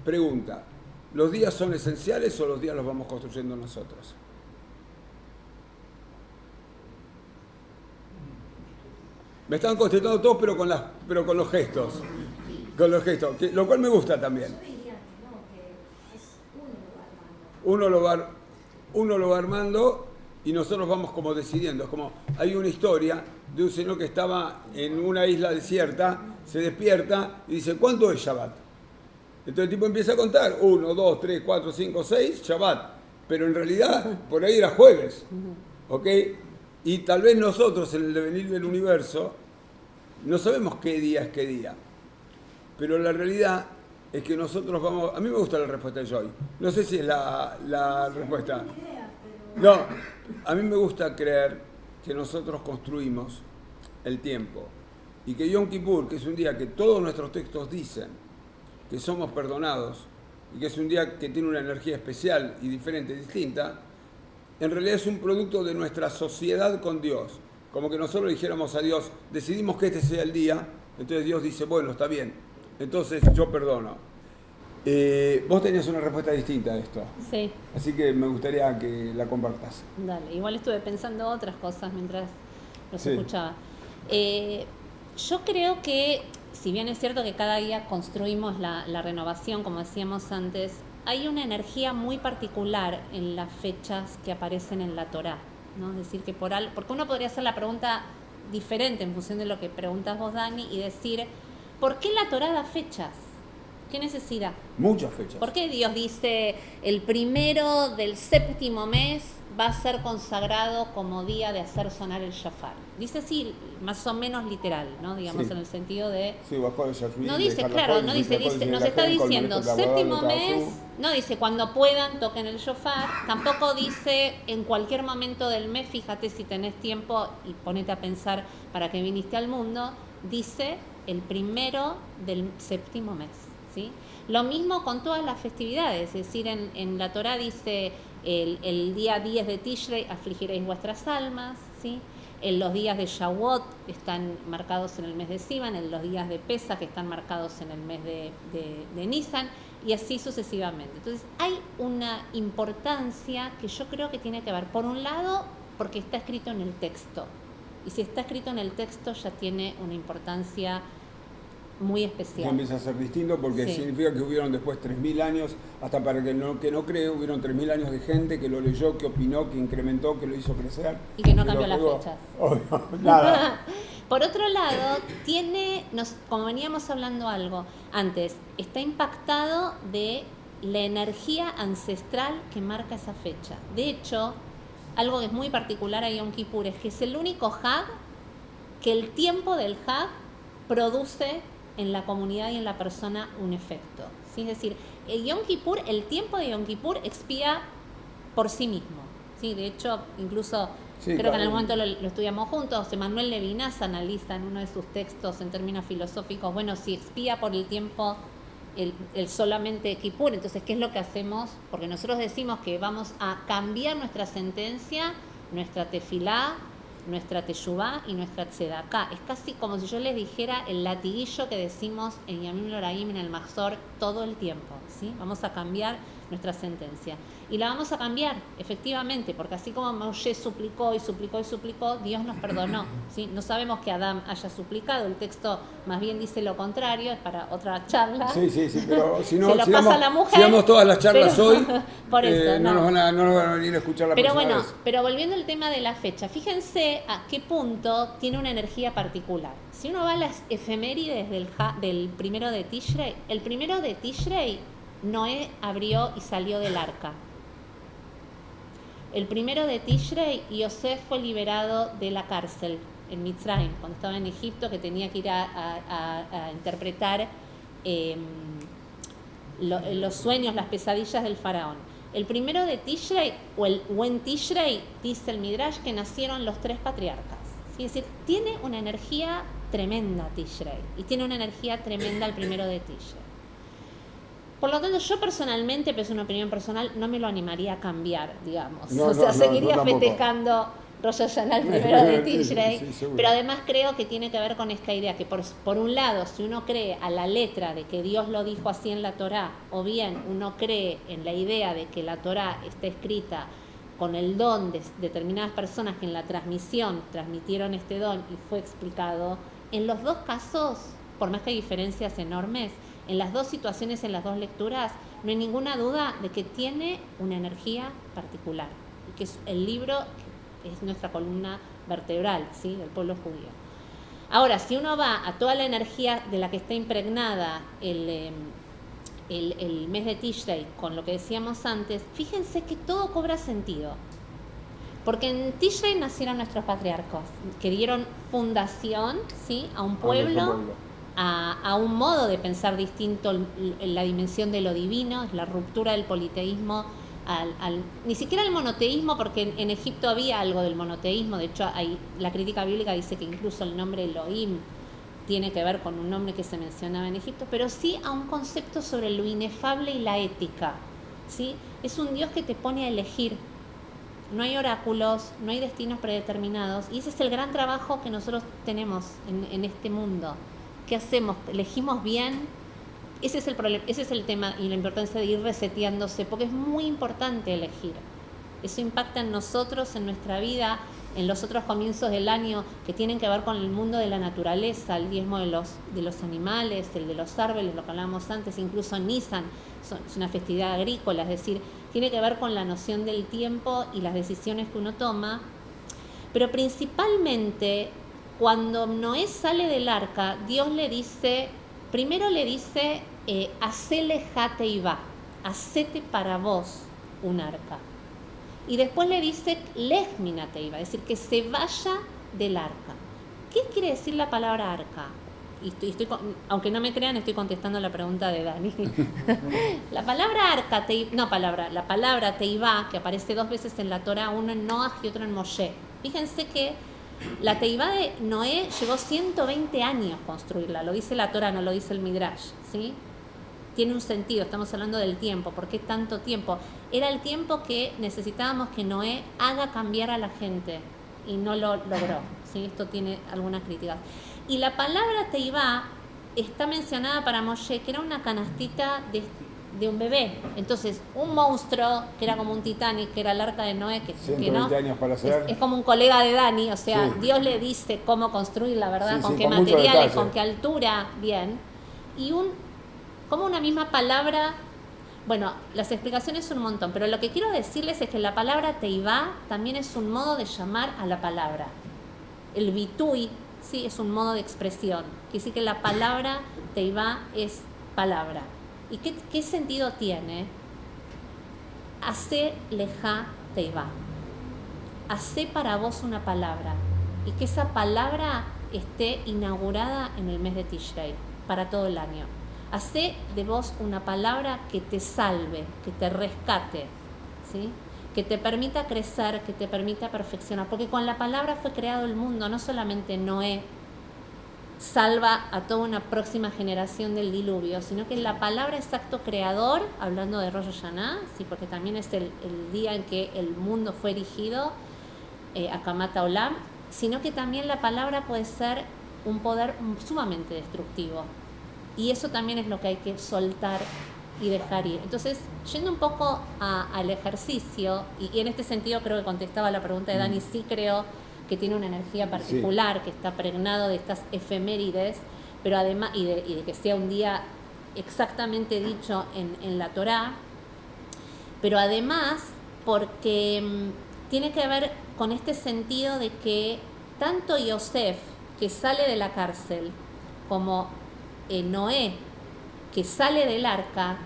Pregunta, ¿los días son esenciales o los días los vamos construyendo nosotros? Me están contestando todos, pero con los gestos. Con los gestos, lo cual me gusta también. Yo diría que no, que es Uno lo va armando y nosotros vamos como decidiendo. Es como, hay una historia de un señor que estaba en una isla desierta, se despierta y dice, ¿cuánto es Shabbat? Entonces el tipo empieza a contar, 1, 2, 3, 4, 5, 6, Shabbat. Pero en realidad, por ahí era jueves. ¿Ok? Y tal vez nosotros, en el devenir del universo, no sabemos qué día es qué día. Pero la realidad es que nosotros vamos... A mí me gusta la respuesta de Joy. No sé si es la respuesta. No, a mí me gusta creer que nosotros construimos el tiempo. Y que Yom Kippur, que es un día que todos nuestros textos dicen que somos perdonados, y que es un día que tiene una energía especial y diferente, distinta, en realidad es un producto de nuestra sociedad con Dios. Como que nosotros dijéramos a Dios, decidimos que este sea el día, entonces Dios dice, bueno, está bien, entonces yo perdono. Vos tenías una respuesta distinta a esto. Sí. Así que me gustaría que la compartas. Dale, igual estuve pensando otras cosas mientras los Sí. escuchaba. Yo creo que si bien es cierto que cada día construimos la renovación, como decíamos antes, hay una energía muy particular en las fechas que aparecen en la Torá, ¿no? Es decir, que porque uno podría hacer la pregunta diferente en función de lo que preguntas vos, Dani, y decir, ¿por qué la Torá da fechas? ¿Qué necesidad? Muchas fechas. ¿Por qué Dios dice el 1 del 7º mes va a ser consagrado como día de hacer sonar el shofar? Dice así, más o menos literal, ¿no? Digamos, Sí. en el sentido de... Sí, bajó de Yashvili, No de dice, Carlos claro, Cohen, no de dice, Carlos Cohen, nos de está Cohen, con diciendo Lorenzo Taboada, 7º de mes, Tazú. no dice cuando puedan toquen el shofar, tampoco dice en cualquier momento del mes, fíjate si tenés tiempo y ponete a pensar para qué viniste al mundo, dice el 1 del 7º mes, ¿sí? Lo mismo con todas las festividades, es decir, en la Torá dice el día 10 de Tishrei afligiréis vuestras almas, ¿sí? En los días de Shavuot están marcados en el mes de Sivan, en los días de Pesach que están marcados en el mes de Nisan, y así sucesivamente. Entonces hay una importancia que yo creo que tiene que ver, por un lado, porque está escrito en el texto, y si está escrito en el texto ya tiene una importancia muy Que especial. empieza a ser distinto porque Sí. significa que hubieron después 3.000 años, hasta para que no cree, hubieron 3.000 años de gente que lo leyó, que opinó, que incrementó, que lo hizo crecer. Y que no lo cambió las jugó. fechas. Obvio, nada. Por otro lado, como veníamos hablando algo antes, está impactado de la energía ancestral que marca esa fecha. De hecho, algo que es muy particular a Yom Kippur es que es el único Hag que el tiempo del Hag produce en la comunidad y en la persona un efecto, ¿sí? Es decir, el tiempo de Yom Kippur expía por sí mismo, ¿sí? De hecho, incluso Sí, creo que claro. en algún momento lo estudiamos juntos. Emmanuel Levinas analiza en uno de sus textos en términos filosóficos, bueno, si expía por el tiempo el solamente Kippur, entonces, ¿qué es lo que hacemos? Porque nosotros decimos que vamos a cambiar nuestra sentencia, nuestra tefilá, nuestra teshuvá y nuestra tzedaká. Es casi como si yo les dijera el latiguillo que decimos en Yamim Loraim, en el Mahzor, todo el tiempo, ¿sí? Vamos a cambiar nuestra sentencia. Y la vamos a cambiar, efectivamente, porque así como Moshe suplicó y suplicó y suplicó, Dios nos perdonó, ¿sí? No sabemos que Adán haya suplicado, el texto más bien dice lo contrario, es para otra charla. Sí, pero si no, Se lo pasa a la mujer, si damos todas las charlas pero- hoy, por eso, no nos van a venir a escuchar la Pero próxima bueno, vez. pero volviendo al tema de la fecha, fíjense a qué punto tiene una energía particular. Si uno va a las efemérides del 1 de Tishrei, el 1 de Tishrei Noé abrió y salió del arca. El 1 de Tishrei Yosef fue liberado de la cárcel en Mitzrayim, cuando estaba en Egipto, que tenía que ir a interpretar los sueños, las pesadillas del faraón. El 1 de Tishrei, o en Tishrei, dice el Midrash, que nacieron los 3 patriarcas. ¿Sí? Es decir, tiene una energía tremenda Tishrei, y tiene una energía tremenda el 1 de Tishrei. Por lo tanto, yo personalmente, pero es una opinión personal, no me lo animaría a cambiar, digamos. No, o sea, no, seguiría no, tampoco. festejando Rosh Hashanah el 1 de Tishrei, Sí, seguro. pero además creo que tiene que ver con esta idea que por un lado, si uno cree a la letra de que Dios lo dijo así en la Torá, o bien uno cree en la idea de que la Torá está escrita con el don de determinadas personas que en la transmisión transmitieron este don y fue explicado, en los dos casos, por más que hay diferencias enormes, en las dos situaciones, en las dos lecturas, no hay ninguna duda de que tiene una energía particular y que es el libro es nuestra columna vertebral, ¿sí?, del pueblo judío. Ahora, si uno va a toda la energía de la que está impregnada el mes de Tishrei con lo que decíamos antes, fíjense que todo cobra sentido. Porque en Tishrei nacieron nuestros patriarcas, que dieron fundación, ¿sí?, a un pueblo, a un modo de pensar distinto en la dimensión de lo divino, es la ruptura del politeísmo, ni siquiera el monoteísmo, porque en Egipto había algo del monoteísmo. De hecho, la crítica bíblica dice que incluso el nombre Elohim tiene que ver con un nombre que se mencionaba en Egipto, pero sí a un concepto sobre lo inefable y la ética, ¿sí? Es un Dios que te pone a elegir. No hay oráculos, no hay destinos predeterminados, y ese es el gran trabajo que nosotros tenemos en este mundo. ¿Qué hacemos? ¿Elegimos bien? Ese es el problema, ese es el tema y la importancia de ir reseteándose, porque es muy importante elegir. Eso impacta en nosotros, en nuestra vida, en los otros comienzos del año que tienen que ver con el mundo de la naturaleza, el diezmo de los animales, el de los árboles, lo que hablábamos antes, incluso Nisan, es una festividad agrícola, es decir, tiene que ver con la noción del tiempo y las decisiones que uno toma, pero principalmente cuando Noé sale del arca, Dios le dice, primero le dice, hacele jateiva, hacete para vos un arca. Y después le dice, lej minateiva, es decir, que se vaya del arca. ¿Qué quiere decir la palabra arca? Y aunque no me crean, estoy contestando la pregunta de Dani. La palabra arca, la palabra teivá, que aparece 2 veces en la Torá, uno en Noaj y otro en Moshe. Fíjense que la teivá de Noé llevó 120 años construirla, lo dice la Torá, no lo dice el Midrash, ¿sí? Tiene un sentido, estamos hablando del tiempo. ¿Por qué tanto tiempo? Era el tiempo que necesitábamos que Noé haga cambiar a la gente y no lo logró, ¿sí? Esto tiene algunas críticas. Y la palabra teivá está mencionada para Moshe, que era una canastita de un bebé. Entonces, un monstruo, que era como un Titanic, que era el arca de Noé, que 120 años para hacer. Es como un colega de Dani, o sea, Sí. Dios le dice cómo construirla, ¿verdad? Sí, con sí, qué con mucho materiales, detalle. con qué altura, bien. Y como una misma palabra. Bueno, las explicaciones son un montón, pero lo que quiero decirles es que la palabra teivá también es un modo de llamar a la palabra. El bitui, sí, es un modo de expresión. Quiere decir que la palabra teivá es palabra. ¿Y qué sentido tiene? Hacé lejá teivá. Hacé para vos una palabra. Y que esa palabra esté inaugurada en el mes de Tishrei, para todo el año. Hacé de vos una palabra que te salve, que te rescate, ¿sí? Que te permita crecer, que te permita perfeccionar. Porque con la palabra fue creado el mundo, no solamente Noé salva a toda una próxima generación del diluvio, sino que la palabra es acto creador, hablando de Rosh Hashanah, ¿sí? Porque también es el día en que el mundo fue erigido, Akamat Olam, sino que también la palabra puede ser un poder sumamente destructivo. Y eso también es lo que hay que soltar y dejar ir. Entonces, yendo un poco al ejercicio, y en este sentido creo que contestaba la pregunta de Dani, sí creo que tiene una energía particular, que está pregnado de estas efemérides, pero además, y de que sea un día exactamente dicho en la Torá, pero además porque tiene que ver con este sentido de que tanto Yosef, que sale de la cárcel, como Noé, que sale del arca,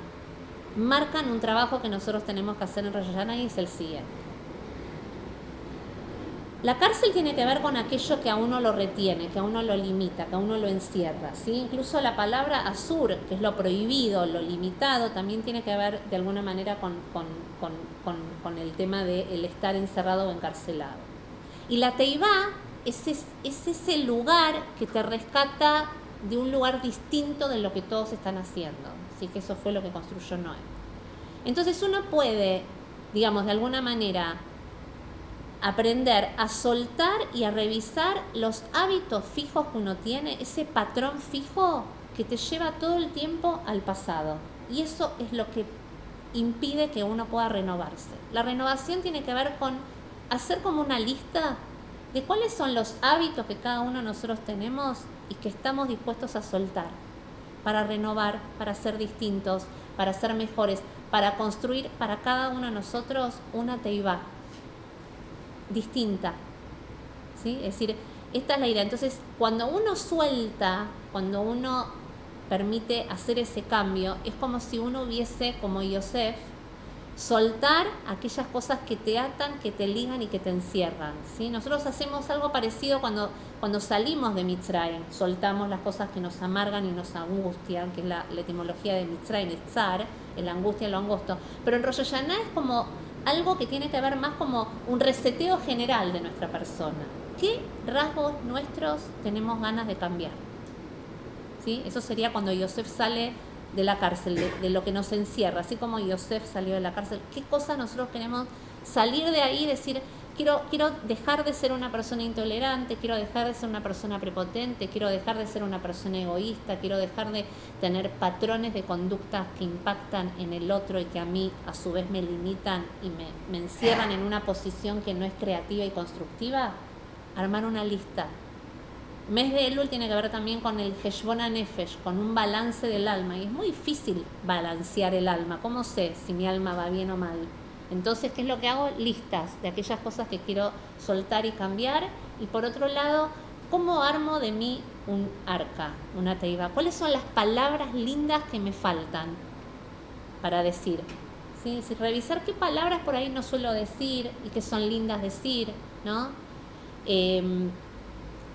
marcan un trabajo que nosotros tenemos que hacer en Rosh Hashanah, y es el siguiente. La cárcel tiene que ver con aquello que a uno lo retiene, que a uno lo limita, que a uno lo encierra, ¿sí? Incluso la palabra asur, que es lo prohibido, lo limitado, también tiene que ver de alguna manera con el tema de el estar encerrado o encarcelado. Y la teivá es ese lugar que te rescata de un lugar distinto de lo que todos están haciendo. Así que eso fue lo que construyó Noé. Entonces uno puede, digamos, de alguna manera aprender a soltar y a revisar los hábitos fijos que uno tiene, ese patrón fijo que te lleva todo el tiempo al pasado. Y eso es lo que impide que uno pueda renovarse. La renovación tiene que ver con hacer como una lista de cuáles son los hábitos que cada uno de nosotros tenemos y que estamos dispuestos a soltar para renovar, para ser distintos, para ser mejores, para construir para cada uno de nosotros una teivá distinta, ¿sí? Es decir, esta es la idea. Entonces, cuando uno suelta, cuando uno permite hacer ese cambio, es como si uno hubiese, como Yosef, soltar aquellas cosas que te atan, que te ligan y que te encierran, ¿sí? Nosotros hacemos algo parecido cuando salimos de Mitzrayim, soltamos las cosas que nos amargan y nos angustian, que es la etimología de Mitzrayim, es tzar, la angustia y lo angosto. Pero en Rosh Hashanah es como algo que tiene que ver más como un reseteo general de nuestra persona. ¿Qué rasgos nuestros tenemos ganas de cambiar? ¿Sí? Eso sería cuando Yosef sale de la cárcel, de lo que nos encierra, así como Yosef salió de la cárcel. ¿Qué cosas nosotros queremos salir de ahí y decir, quiero dejar de ser una persona intolerante, quiero dejar de ser una persona prepotente, quiero dejar de ser una persona egoísta, quiero dejar de tener patrones de conductas que impactan en el otro y que a mí a su vez me limitan y me encierran en una posición que no es creativa y constructiva. Armar una lista. Mes de Elul tiene que ver también con el Heshbon HaNefesh, con un balance del alma, y es muy difícil balancear el alma. ¿Cómo sé si mi alma va bien o mal? Entonces, ¿qué es lo que hago? Listas de aquellas cosas que quiero soltar y cambiar. Y por otro lado, ¿cómo armo de mí un arca, una teiva? ¿Cuáles son las palabras lindas que me faltan para decir? ¿Sí? Si revisar qué palabras por ahí no suelo decir y que son lindas decir, ¿no?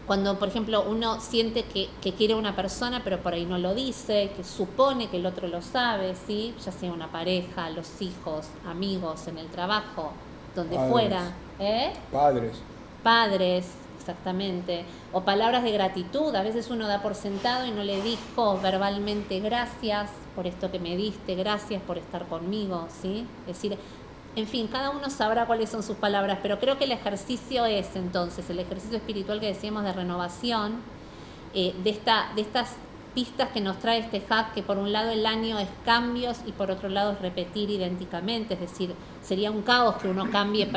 Cuando, por ejemplo, uno siente que quiere a una persona, pero por ahí no lo dice, que supone que el otro lo sabe, ¿sí? Ya sea una pareja, los hijos, amigos, en el trabajo, donde Padres. fuera. Padres, exactamente. O palabras de gratitud. A veces uno da por sentado y no le dijo verbalmente gracias por esto que me diste, gracias por estar conmigo, ¿sí? Es decir, en fin, cada uno sabrá cuáles son sus palabras, pero creo que el ejercicio es entonces, el ejercicio espiritual que decíamos de renovación, de estas pistas que nos trae este hack, que por un lado el año es cambios y por otro lado es repetir idénticamente, es decir, sería un caos que uno cambie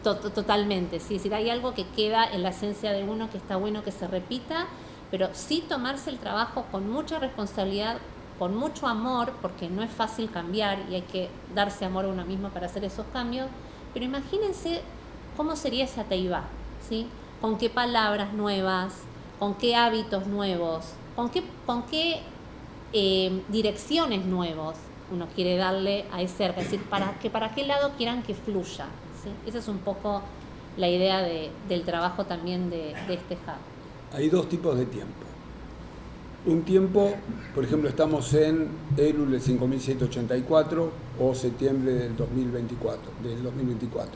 totalmente, ¿sí? Es decir, hay algo que queda en la esencia de uno que está bueno que se repita, pero sí tomarse el trabajo con mucha responsabilidad, con mucho amor, porque no es fácil cambiar y hay que darse amor a uno mismo para hacer esos cambios, pero imagínense cómo sería esa teivá, ¿sí? Con qué palabras nuevas, con qué hábitos nuevos, con qué direcciones nuevos uno quiere darle a ese arca, es decir, para qué lado quieran que fluya, ¿sí? Esa es un poco la idea del trabajo también de este hub. Hay dos tipos de tiempo. Un tiempo, por ejemplo, estamos en Elul del 5784 o septiembre del 2024.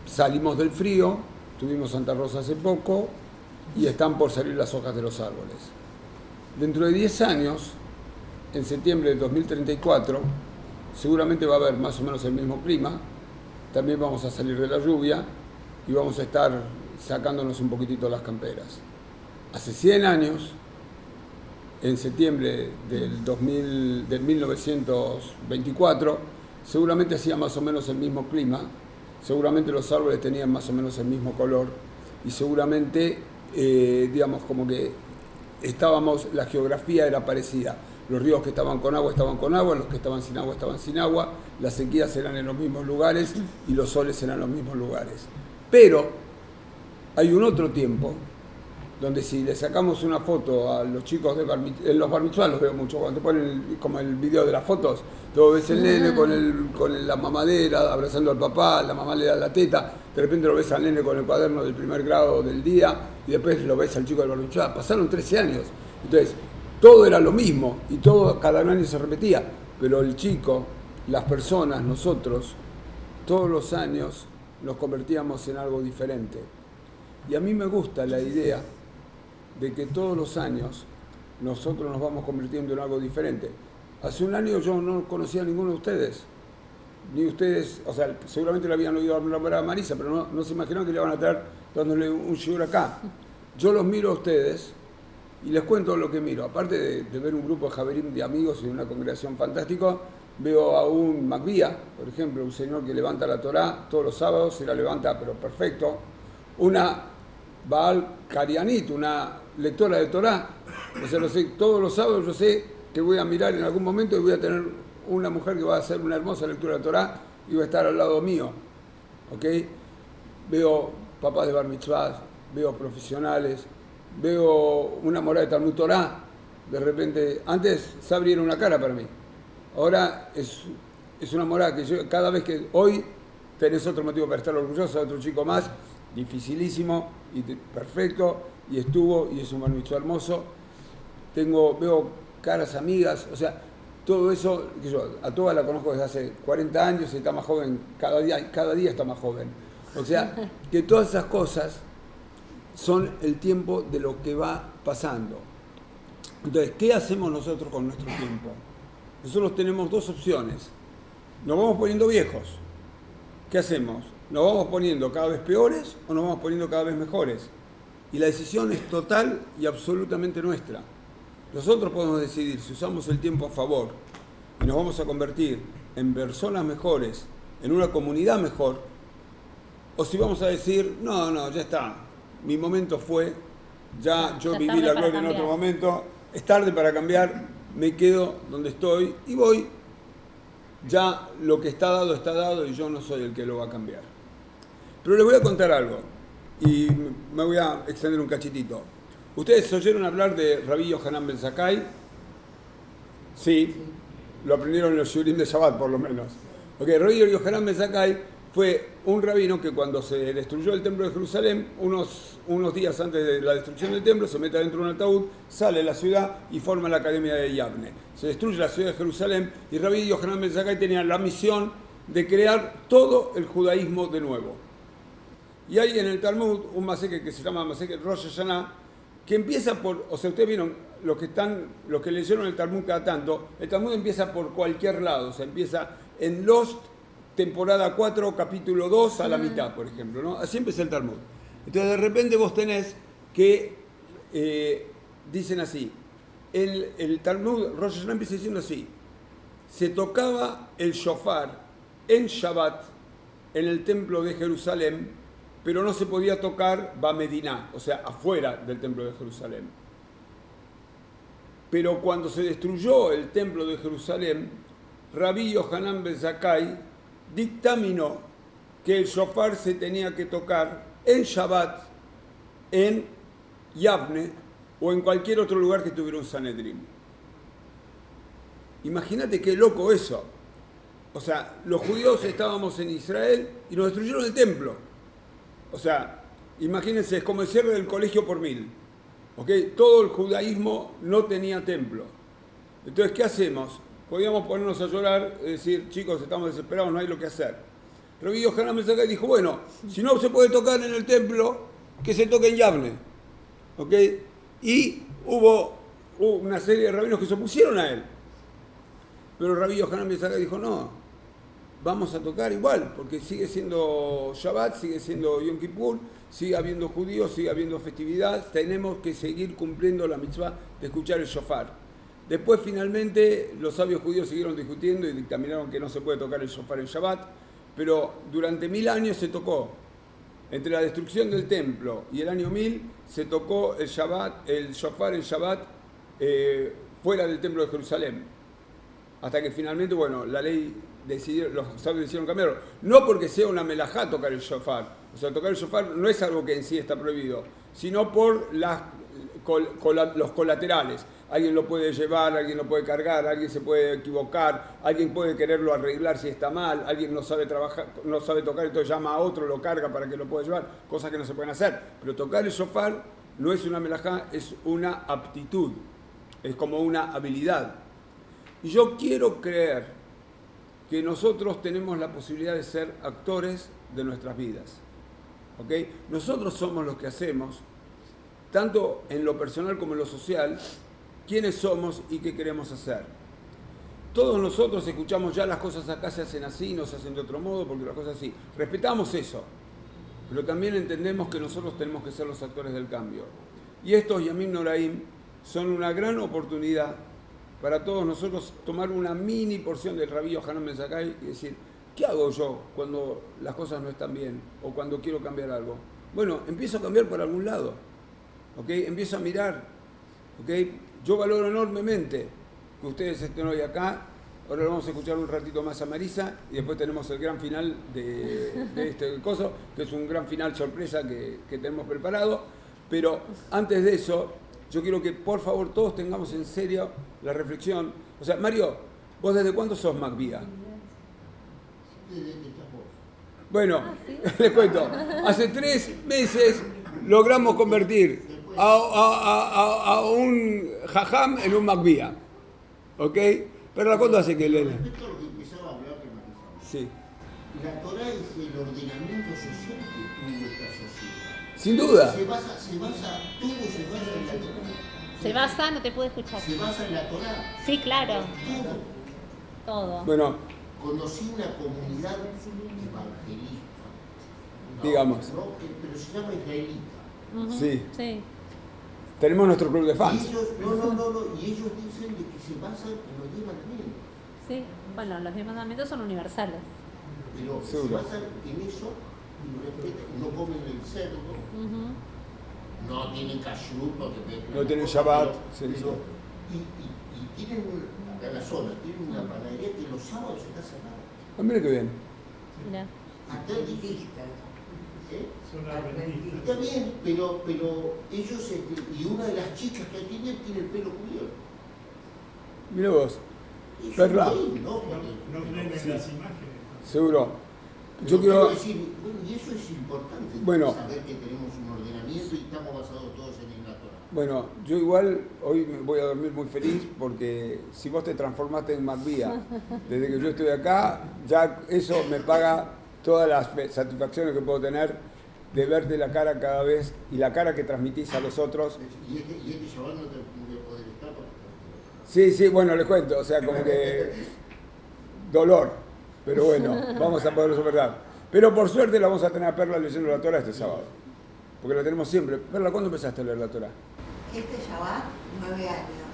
Salimos del frío, tuvimos Santa Rosa hace poco y están por salir las hojas de los árboles. Dentro de 10 años, en septiembre del 2034, seguramente va a haber más o menos el mismo clima, también vamos a salir de la lluvia y vamos a estar sacándonos un poquitito las camperas. Hace 100 años, en septiembre del 1924, seguramente hacía más o menos el mismo clima, seguramente los árboles tenían más o menos el mismo color y seguramente, digamos, como que la geografía era parecida. Los ríos que estaban con agua, los que estaban sin agua, las sequías eran en los mismos lugares y los soles eran en los mismos lugares. Pero hay un otro tiempo donde si le sacamos una foto a los chicos en los bar mitzvah, los veo mucho, cuando te ponen como el video de las fotos, todo ves el nene con la mamadera, abrazando al papá, la mamá le da la teta, de repente lo ves al nene con el cuaderno del primer grado del día, y después lo ves al chico del bar mitzvah. Pasaron 13 años, entonces todo era lo mismo, y todo cada año se repetía, pero el chico, las personas, nosotros, todos los años nos convertíamos en algo diferente. Y a mí me gusta la idea de que todos los años nosotros nos vamos convirtiendo en algo diferente. Hace un año yo no conocía a ninguno de ustedes, ni ustedes, o sea, seguramente le habían oído hablar a Marisa, pero no se imaginaron que le iban a traer dándole un shiur acá. Yo los miro a ustedes y les cuento lo que miro. Aparte de ver un grupo de Javerim, de amigos y una congregación fantástica, veo a un Magbía, por ejemplo, un señor que levanta la Torá todos los sábados, se la levanta pero perfecto, una Baal Karianit, una lectora de Torá, o sea, todos los sábados yo sé que voy a mirar en algún momento y voy a tener una mujer que va a hacer una hermosa lectura de Torá y va a estar al lado mío, ¿ok? Veo papás de bar mitzvah, veo profesionales, veo una morada de Talmud Torá, de repente, antes Sabri era una cara para mí, ahora es una morada que yo, cada vez que hoy tenés otro motivo para estar orgulloso, otro chico más, dificilísimo y perfecto, y es un bar mitzvah hermoso. Veo caras amigas, o sea, todo eso, que yo a todas la conozco desde hace 40 años y está más joven, cada día está más joven. O sea, que todas esas cosas son el tiempo de lo que va pasando. Entonces, ¿qué hacemos nosotros con nuestro tiempo? Nosotros tenemos dos opciones. Nos vamos poniendo viejos. ¿Qué hacemos? ¿nos vamos poniendo cada vez peores o nos vamos poniendo cada vez mejores? Y la decisión es total y absolutamente nuestra. Nosotros podemos decidir si usamos el tiempo a favor y nos vamos a convertir en personas mejores, en una comunidad mejor, o si vamos a decir, no, ya está, mi momento fue, ya yo viví la gloria en otro momento, es tarde para cambiar, me quedo donde estoy y voy, ya lo que está dado y yo no soy el que lo va a cambiar. Pero les voy a contar algo y me voy a extender un cachitito. ¿Ustedes oyeron hablar de Rabbi Yohanan Ben Zakkai? Sí, lo aprendieron en los Shurim de Shabbat por lo menos. Okay, Rabbi Yohanan Ben Zakkai fue un rabino que cuando se destruyó el templo de Jerusalén, unos días antes de la destrucción del templo, se mete dentro de un ataúd, sale de la ciudad y forma la Academia de Yavne. Se destruye la ciudad de Jerusalén y Rabbi Yohanan Ben Zakkai tenía la misión de crear todo el judaísmo de nuevo. Y hay en el Talmud un maseke que se llama maseke Rosh Hashanah, que empieza por, o sea, ustedes vieron, los que leyeron el Talmud cada tanto, el Talmud empieza por cualquier lado, o sea, empieza en Lost, temporada 4, capítulo 2, a la mitad, por ejemplo, ¿no? Así empieza el Talmud. Entonces, de repente vos tenés que, dicen así, el Talmud, Rosh Hashanah empieza diciendo así, se tocaba el shofar en Shabbat, en el templo de Jerusalén, pero no se podía tocar Bamediná, o sea, afuera del templo de Jerusalén. Pero cuando se destruyó el templo de Jerusalén, Rabbi Yohanan Ben Zakkai dictaminó que el shofar se tenía que tocar en Shabbat, en Yavne o en cualquier otro lugar que tuviera un Sanedrín. Imagínate qué loco eso. O sea, los judíos estábamos en Israel y nos destruyeron el templo. O sea, imagínense, es como el cierre del colegio por 1000. ¿Okay? Todo el judaísmo no tenía templo. Entonces, ¿qué hacemos? Podíamos ponernos a llorar y decir, chicos, estamos desesperados, no hay lo que hacer. Rabbi Yohanan Ben Zakkai dijo, bueno, si no se puede tocar en el templo, que se toque en Yavne. ¿Okay? Y hubo una serie de rabinos que se opusieron a él. Pero Rabbi Yohanan Ben Zakkai dijo, no, vamos a tocar igual, porque sigue siendo Shabbat, sigue siendo Yom Kippur, sigue habiendo judíos, sigue habiendo festividad, tenemos que seguir cumpliendo la mitzvah de escuchar el shofar. Después finalmente los sabios judíos siguieron discutiendo y dictaminaron que no se puede tocar el shofar en Shabbat, pero durante 1000 años se tocó. Entre la destrucción del templo y el año 1000 se tocó el shofar en Shabbat fuera del templo de Jerusalén. Hasta que finalmente, bueno, la ley los sabios decidieron cambiarlo. No porque sea una melajá tocar el shofar. O sea, tocar el shofar no es algo que en sí está prohibido, sino por los colaterales. Alguien lo puede llevar, alguien lo puede cargar, alguien se puede equivocar, alguien puede quererlo arreglar si está mal, alguien no sabe trabajar, no sabe tocar, entonces llama a otro, lo carga para que lo pueda llevar, cosas que no se pueden hacer. Pero tocar el shofar no es una melajá, es una aptitud, es como una habilidad. Y yo quiero creer que nosotros tenemos la posibilidad de ser actores de nuestras vidas. ¿Okay? Nosotros somos los que hacemos, tanto en lo personal como en lo social, quiénes somos y qué queremos hacer. Todos nosotros escuchamos ya las cosas acá se hacen así, no se hacen de otro modo, porque las cosas así. Respetamos eso, pero también entendemos que nosotros tenemos que ser los actores del cambio. Y estos Yamim Noraim son una gran oportunidad para todos nosotros tomar una mini porción del Rabbi Yohanan Ben Zakkai y decir, ¿qué hago yo cuando las cosas no están bien o cuando quiero cambiar algo? Bueno, empiezo a cambiar por algún lado, ¿okay? Empiezo a mirar, ¿okay? Yo valoro enormemente que ustedes estén hoy acá. Ahora vamos a escuchar un ratito más a Marisa y después tenemos el gran final de este coso, que es un gran final sorpresa que tenemos preparado. Pero antes de eso, yo quiero que por favor todos tengamos en serio la reflexión. O sea, Mario, ¿vos desde cuándo sos Macbía? Bueno, les cuento. Hace 3 meses logramos convertir a un jajam en un Macbía. ¿Ok? Pero ¿cuándo hace que leen? Respecto a lo que empezaba a hablar de Marisa. Sí. La Torá es el ordenamiento social que tuvo esta sociedad. Sin duda. Todo se basa en la Torá. Se basa, no te puedo escuchar. Se basa en la Torá. Sí, claro. Todo. Todo. Bueno, Conocí una comunidad evangelista digamos. No, pero se llama israelita. Ujú, Sí. Sí. Tenemos nuestro club de Y fans. ellos, y ellos dicen de que se basan en los 10 mandamientos. Sí. Bueno, los 10 mandamientos son universales. Pero Seguro. se basan en eso y respetan, no comen el cerdo, Ujú. no tienen kashrut, No tienen Shabbat, sí, sí. Y tienen, acá en la zona, tienen una panadería que los sábados está cerrada. Ah, mira qué bien. Mirá. Hasta el difícil. ¿Eh? Son adventistas. Está bien, pero ellos, y una de las chicas que atienden tiene el pelo cubierto. Mira vos, Eso Perla. es bien, ¿no? No creen en Sí. las imágenes. seguro. Pero Yo quiero... quiero decir, bueno, y eso es importante, Bueno. saber que tenemos un ordenamiento y estamos basados todos en la Torah. Bueno, yo igual hoy me voy a dormir muy feliz porque si vos te transformaste en Macbía, desde que yo estoy acá, ya eso me paga todas las satisfacciones que puedo tener de verte la cara cada vez y la cara que transmitís a los otros. Y este Shabbat no te voy a poder estar porque... Sí, sí, bueno, les cuento, o sea, como que dolor, pero bueno, vamos a poder soportar. Pero por suerte la vamos a tener a Perla leyendo la Torah este sábado, porque la tenemos siempre. Perla, ¿cuándo empezaste a leer la Torah? Este Shabbat, 9 años,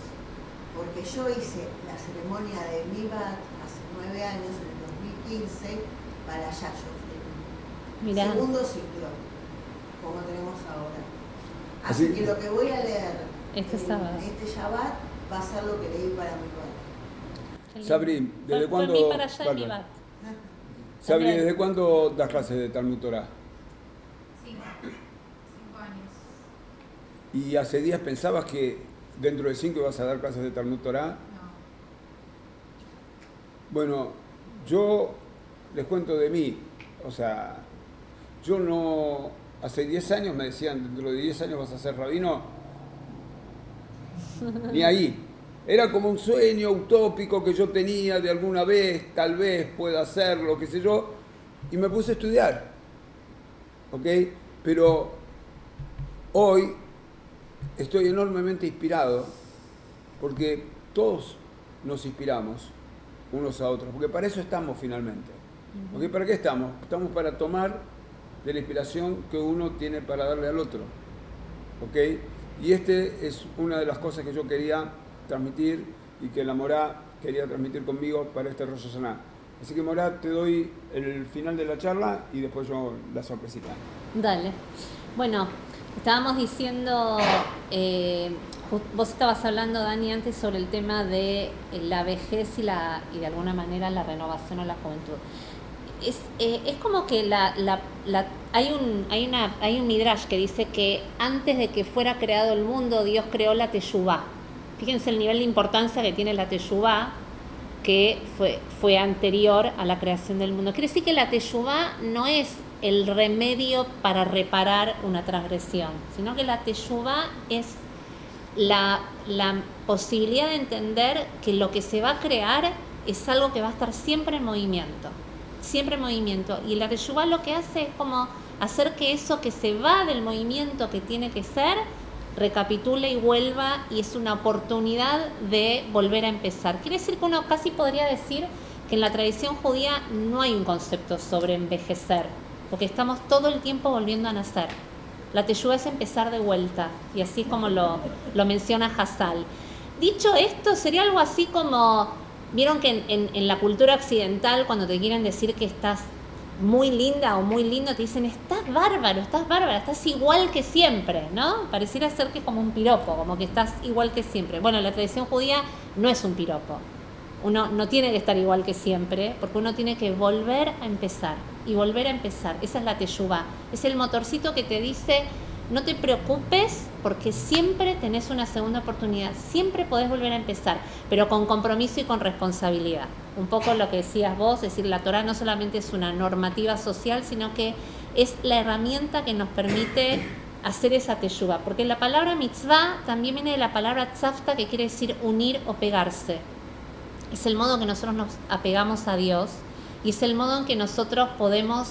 porque yo hice la ceremonia de Mibat hace 9 años, en el 2015, para Yashofrim. Mirá. Segundo ciclo, como tenemos ahora. Así- Así que lo que voy a leer Este sábado. este Shabbat va a ser lo que leí para Mibat. Qué lindo. Sabri, ¿desde Fue cuándo- mi para allá y perdón. mi bat. Sabri, También. ¿desde cuándo das clases de Talmud Torah? 5 años. ¿Y hace días pensabas que dentro de 5 ibas a dar clases de Talmud Torah? No. Bueno, yo les cuento de mí, o sea, yo no, hace 10 años me decían, dentro de 10 años vas a ser rabino, ni ahí. Era como un sueño utópico que yo tenía de alguna vez, tal vez pueda hacerlo, qué sé yo, y me puse a estudiar, ¿ok? Pero hoy estoy enormemente inspirado porque todos nos inspiramos unos a otros, porque para eso estamos finalmente. ¿Ok? ¿Para qué estamos? Estamos para tomar de la inspiración que uno tiene para darle al otro. ¿Ok? Y este es una de las cosas que yo quería transmitir y que la Morá quería transmitir conmigo para este Rosh Hashanah. Así que Morá, te doy el final de la charla y después yo la sorpresita. Dale. Bueno, estábamos diciendo, vos estabas hablando, Dani, antes sobre el tema de la vejez y de alguna manera la renovación o la juventud. Es como que hay un midrash que dice que antes de que fuera creado el mundo, Dios creó la teshuvá. Fíjense el nivel de importancia que tiene la teshuvá, que fue anterior a la creación del mundo. Quiere decir que la teshuvá no es el remedio para reparar una transgresión, sino que la teshuvá es la posibilidad de entender que lo que se va a crear es algo que va a estar siempre en movimiento, y la teshuvá lo que hace es como hacer que eso que se va del movimiento que tiene que ser, recapitule y vuelva, y es una oportunidad de volver a empezar. Quiere decir que uno casi podría decir que en la tradición judía no hay un concepto sobre envejecer, porque estamos todo el tiempo volviendo a nacer. La teshuvá es empezar de vuelta, y así es como lo menciona Hassal. Dicho esto, sería algo así como, vieron que en la cultura occidental, cuando te quieren decir que estás muy linda o muy lindo, te dicen, estás bárbaro, estás bárbara, estás igual que siempre, ¿no? Pareciera ser que es como un piropo, como que estás igual que siempre. Bueno, la tradición judía no es un piropo. Uno no tiene que estar igual que siempre, porque uno tiene que volver a empezar, y volver a empezar. Esa es la teshuvá. Es el motorcito que te dice, no te preocupes, porque siempre tenés una segunda oportunidad, siempre podés volver a empezar, pero con compromiso y con responsabilidad. Un poco lo que decías vos, es decir, la Torá no solamente es una normativa social, sino que es la herramienta que nos permite hacer esa teshuvá, porque la palabra mitzvah también viene de la palabra tzafta, que quiere decir unir o pegarse. Es el modo en que nosotros nos apegamos a Dios, y es el modo en que nosotros podemos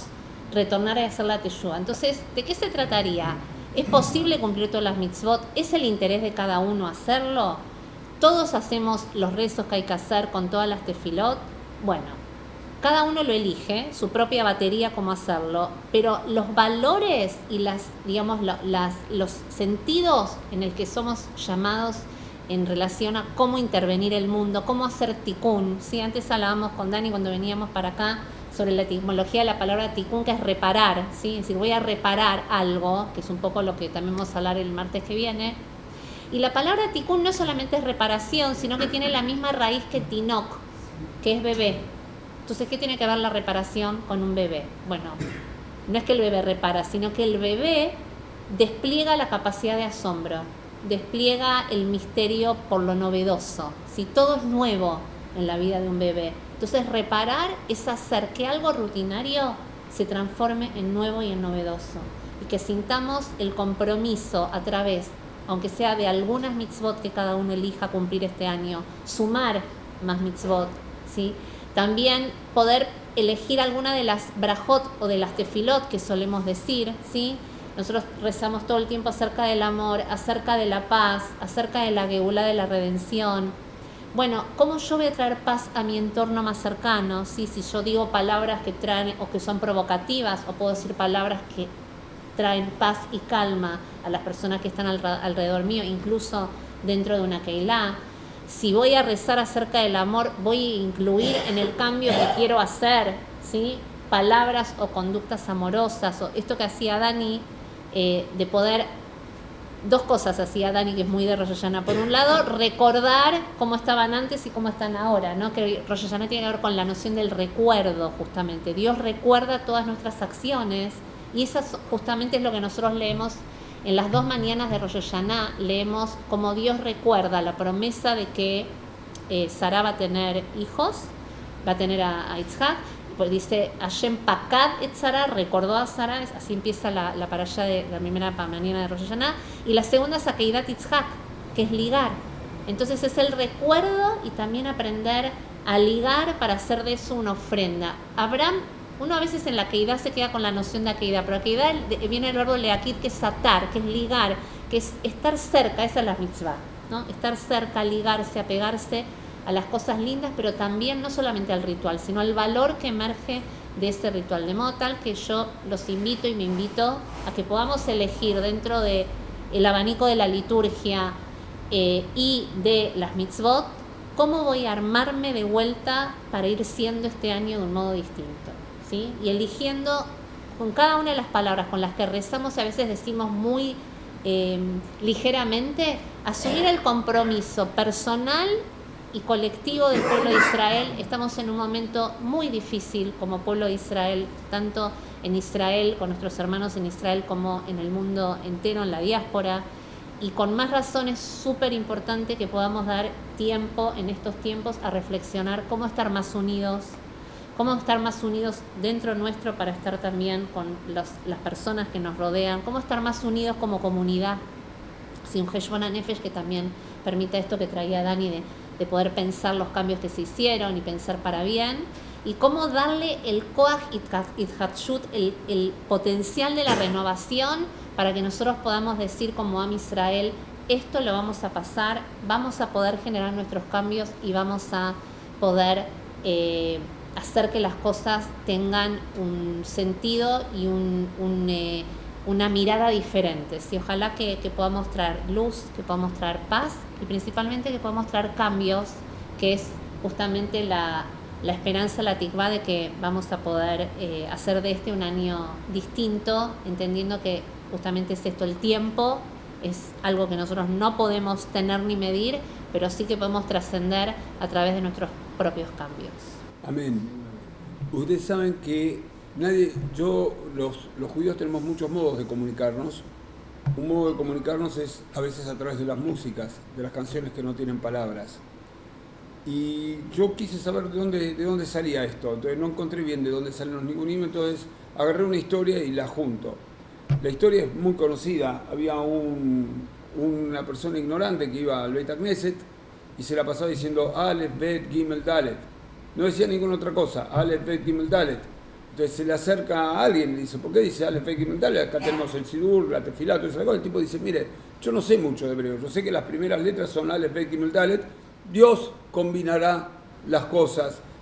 retornar a hacer la teshuvá. Entonces, ¿de qué se trataría? ¿Es posible cumplir todas las mitzvot? ¿Es el interés de cada uno hacerlo? ¿Todos hacemos los rezos que hay que hacer con todas las tefilot? Bueno, cada uno lo elige, su propia batería, cómo hacerlo, pero los valores y los sentidos en el que somos llamados en relación a cómo intervenir el mundo, cómo hacer tikkun, ¿sí? Antes hablábamos con Dani cuando veníamos para acá sobre la etimología de la palabra tikkun, que es reparar, ¿sí? Es decir, voy a reparar algo, que es un poco lo que también vamos a hablar el martes que viene. Y la palabra tikkun no solamente es reparación, sino que tiene la misma raíz que tinok, que es bebé. Entonces, ¿qué tiene que ver la reparación con un bebé? Bueno, no es que el bebé repara, sino que el bebé despliega la capacidad de asombro, despliega el misterio por lo novedoso. Si todo es nuevo en la vida de un bebé. Entonces, reparar es hacer que algo rutinario se transforme en nuevo y en novedoso. Y que sintamos el compromiso a través, aunque sea de algunas mitzvot que cada uno elija cumplir este año, sumar más mitzvot, ¿sí? También poder elegir alguna de las brajot o de las tefilot que solemos decir, ¿sí? Nosotros rezamos todo el tiempo acerca del amor, acerca de la paz, acerca de la geulá, de la redención. Bueno, ¿cómo yo voy a traer paz a mi entorno más cercano? ¿Sí? Si yo digo palabras que traen o que son provocativas, o puedo decir palabras que traen paz y calma a las personas que están alrededor mío, incluso dentro de una keilá. Si voy a rezar acerca del amor, voy a incluir en el cambio que quiero hacer, ¿sí? Palabras o conductas amorosas, o esto que hacía Dani, de poder, dos cosas hacía Dani, que es muy de Rosh Hashanah. Por un lado, recordar cómo estaban antes y cómo están ahora, ¿no? Que Rosh Hashanah tiene que ver con la noción del recuerdo, justamente. Dios recuerda todas nuestras acciones, y eso justamente es lo que nosotros leemos en las 2 mañanas de Rosh Hashanah. Leemos como Dios recuerda la promesa de que Sarah va a tener hijos, va a tener a Yitzhak. Pues dice, Hashem Pakad et Sarah, recordó a Sarah, así empieza la parashá de la primera mañana de Rosh Hashanah. Y la segunda es Akeidat Yitzhak, que es ligar. Entonces es el recuerdo y también aprender a ligar para hacer de eso una ofrenda. Abraham, uno a veces en la Akeidat se queda con la noción de Akeidat, pero Akeidat viene el verbo leakid, que es atar, que es ligar, que es estar cerca, esa es la mitzvah, ¿no? Estar cerca, ligarse, apegarse a las cosas lindas, pero también no solamente al ritual, sino al valor que emerge de ese ritual. De modo tal que yo los invito y me invito a que podamos elegir dentro del abanico de la liturgia y de las mitzvot, cómo voy a armarme de vuelta para ir siendo este año de un modo distinto, ¿sí? Y eligiendo con cada una de las palabras con las que rezamos, y a veces decimos muy ligeramente, asumir el compromiso personal y colectivo del pueblo de Israel. Estamos en un momento muy difícil como pueblo de Israel, tanto en Israel, con nuestros hermanos en Israel, como en el mundo entero, en la diáspora, y con más razón es súper importante que podamos dar tiempo en estos tiempos a reflexionar cómo estar más unidos dentro nuestro para estar también con las personas que nos rodean, cómo estar más unidos como comunidad, si un Heshbon HaNefesh que también permita esto que traía Dani de poder pensar los cambios que se hicieron y pensar para bien, y cómo darle el koach ithatshut, el potencial de la renovación, para que nosotros podamos decir como Am Israel, esto lo vamos a pasar, vamos a poder generar nuestros cambios y vamos a poder hacer que las cosas tengan un sentido y una mirada diferente, ¿sí? Ojalá que podamos traer luz, que podamos traer paz y principalmente que podamos traer cambios, que es justamente la esperanza, la tikvá de que vamos a poder hacer de este un año distinto, entendiendo que justamente es esto, el tiempo es algo que nosotros no podemos tener ni medir, pero sí que podemos trascender a través de nuestros propios cambios. Amén. Ustedes saben que los judíos tenemos muchos modos de comunicarnos. Un modo de comunicarnos es a veces a través de las músicas, de las canciones que no tienen palabras. Y yo quise saber de dónde salía esto, entonces no encontré bien de dónde salen los nigunim, entonces agarré una historia y la junto. La historia es muy conocida. Había una persona ignorante que iba al Beit HaKnesset y se la pasaba diciendo Aleph, Bet, Gimel, Dalet. No decía ninguna otra cosa, Aleph, Bet, Gimel, Dalet. Entonces se le acerca a alguien y le dice, ¿por qué dice Aleph, Bet, Gimel, Dalet? Acá tenemos el Sidur, la Tefilá, todo eso. El tipo dice, mire, yo no sé mucho de hebreo, yo sé que las primeras letras son Aleph, Bet, Gimel, Dalet. Dios combinará las cosas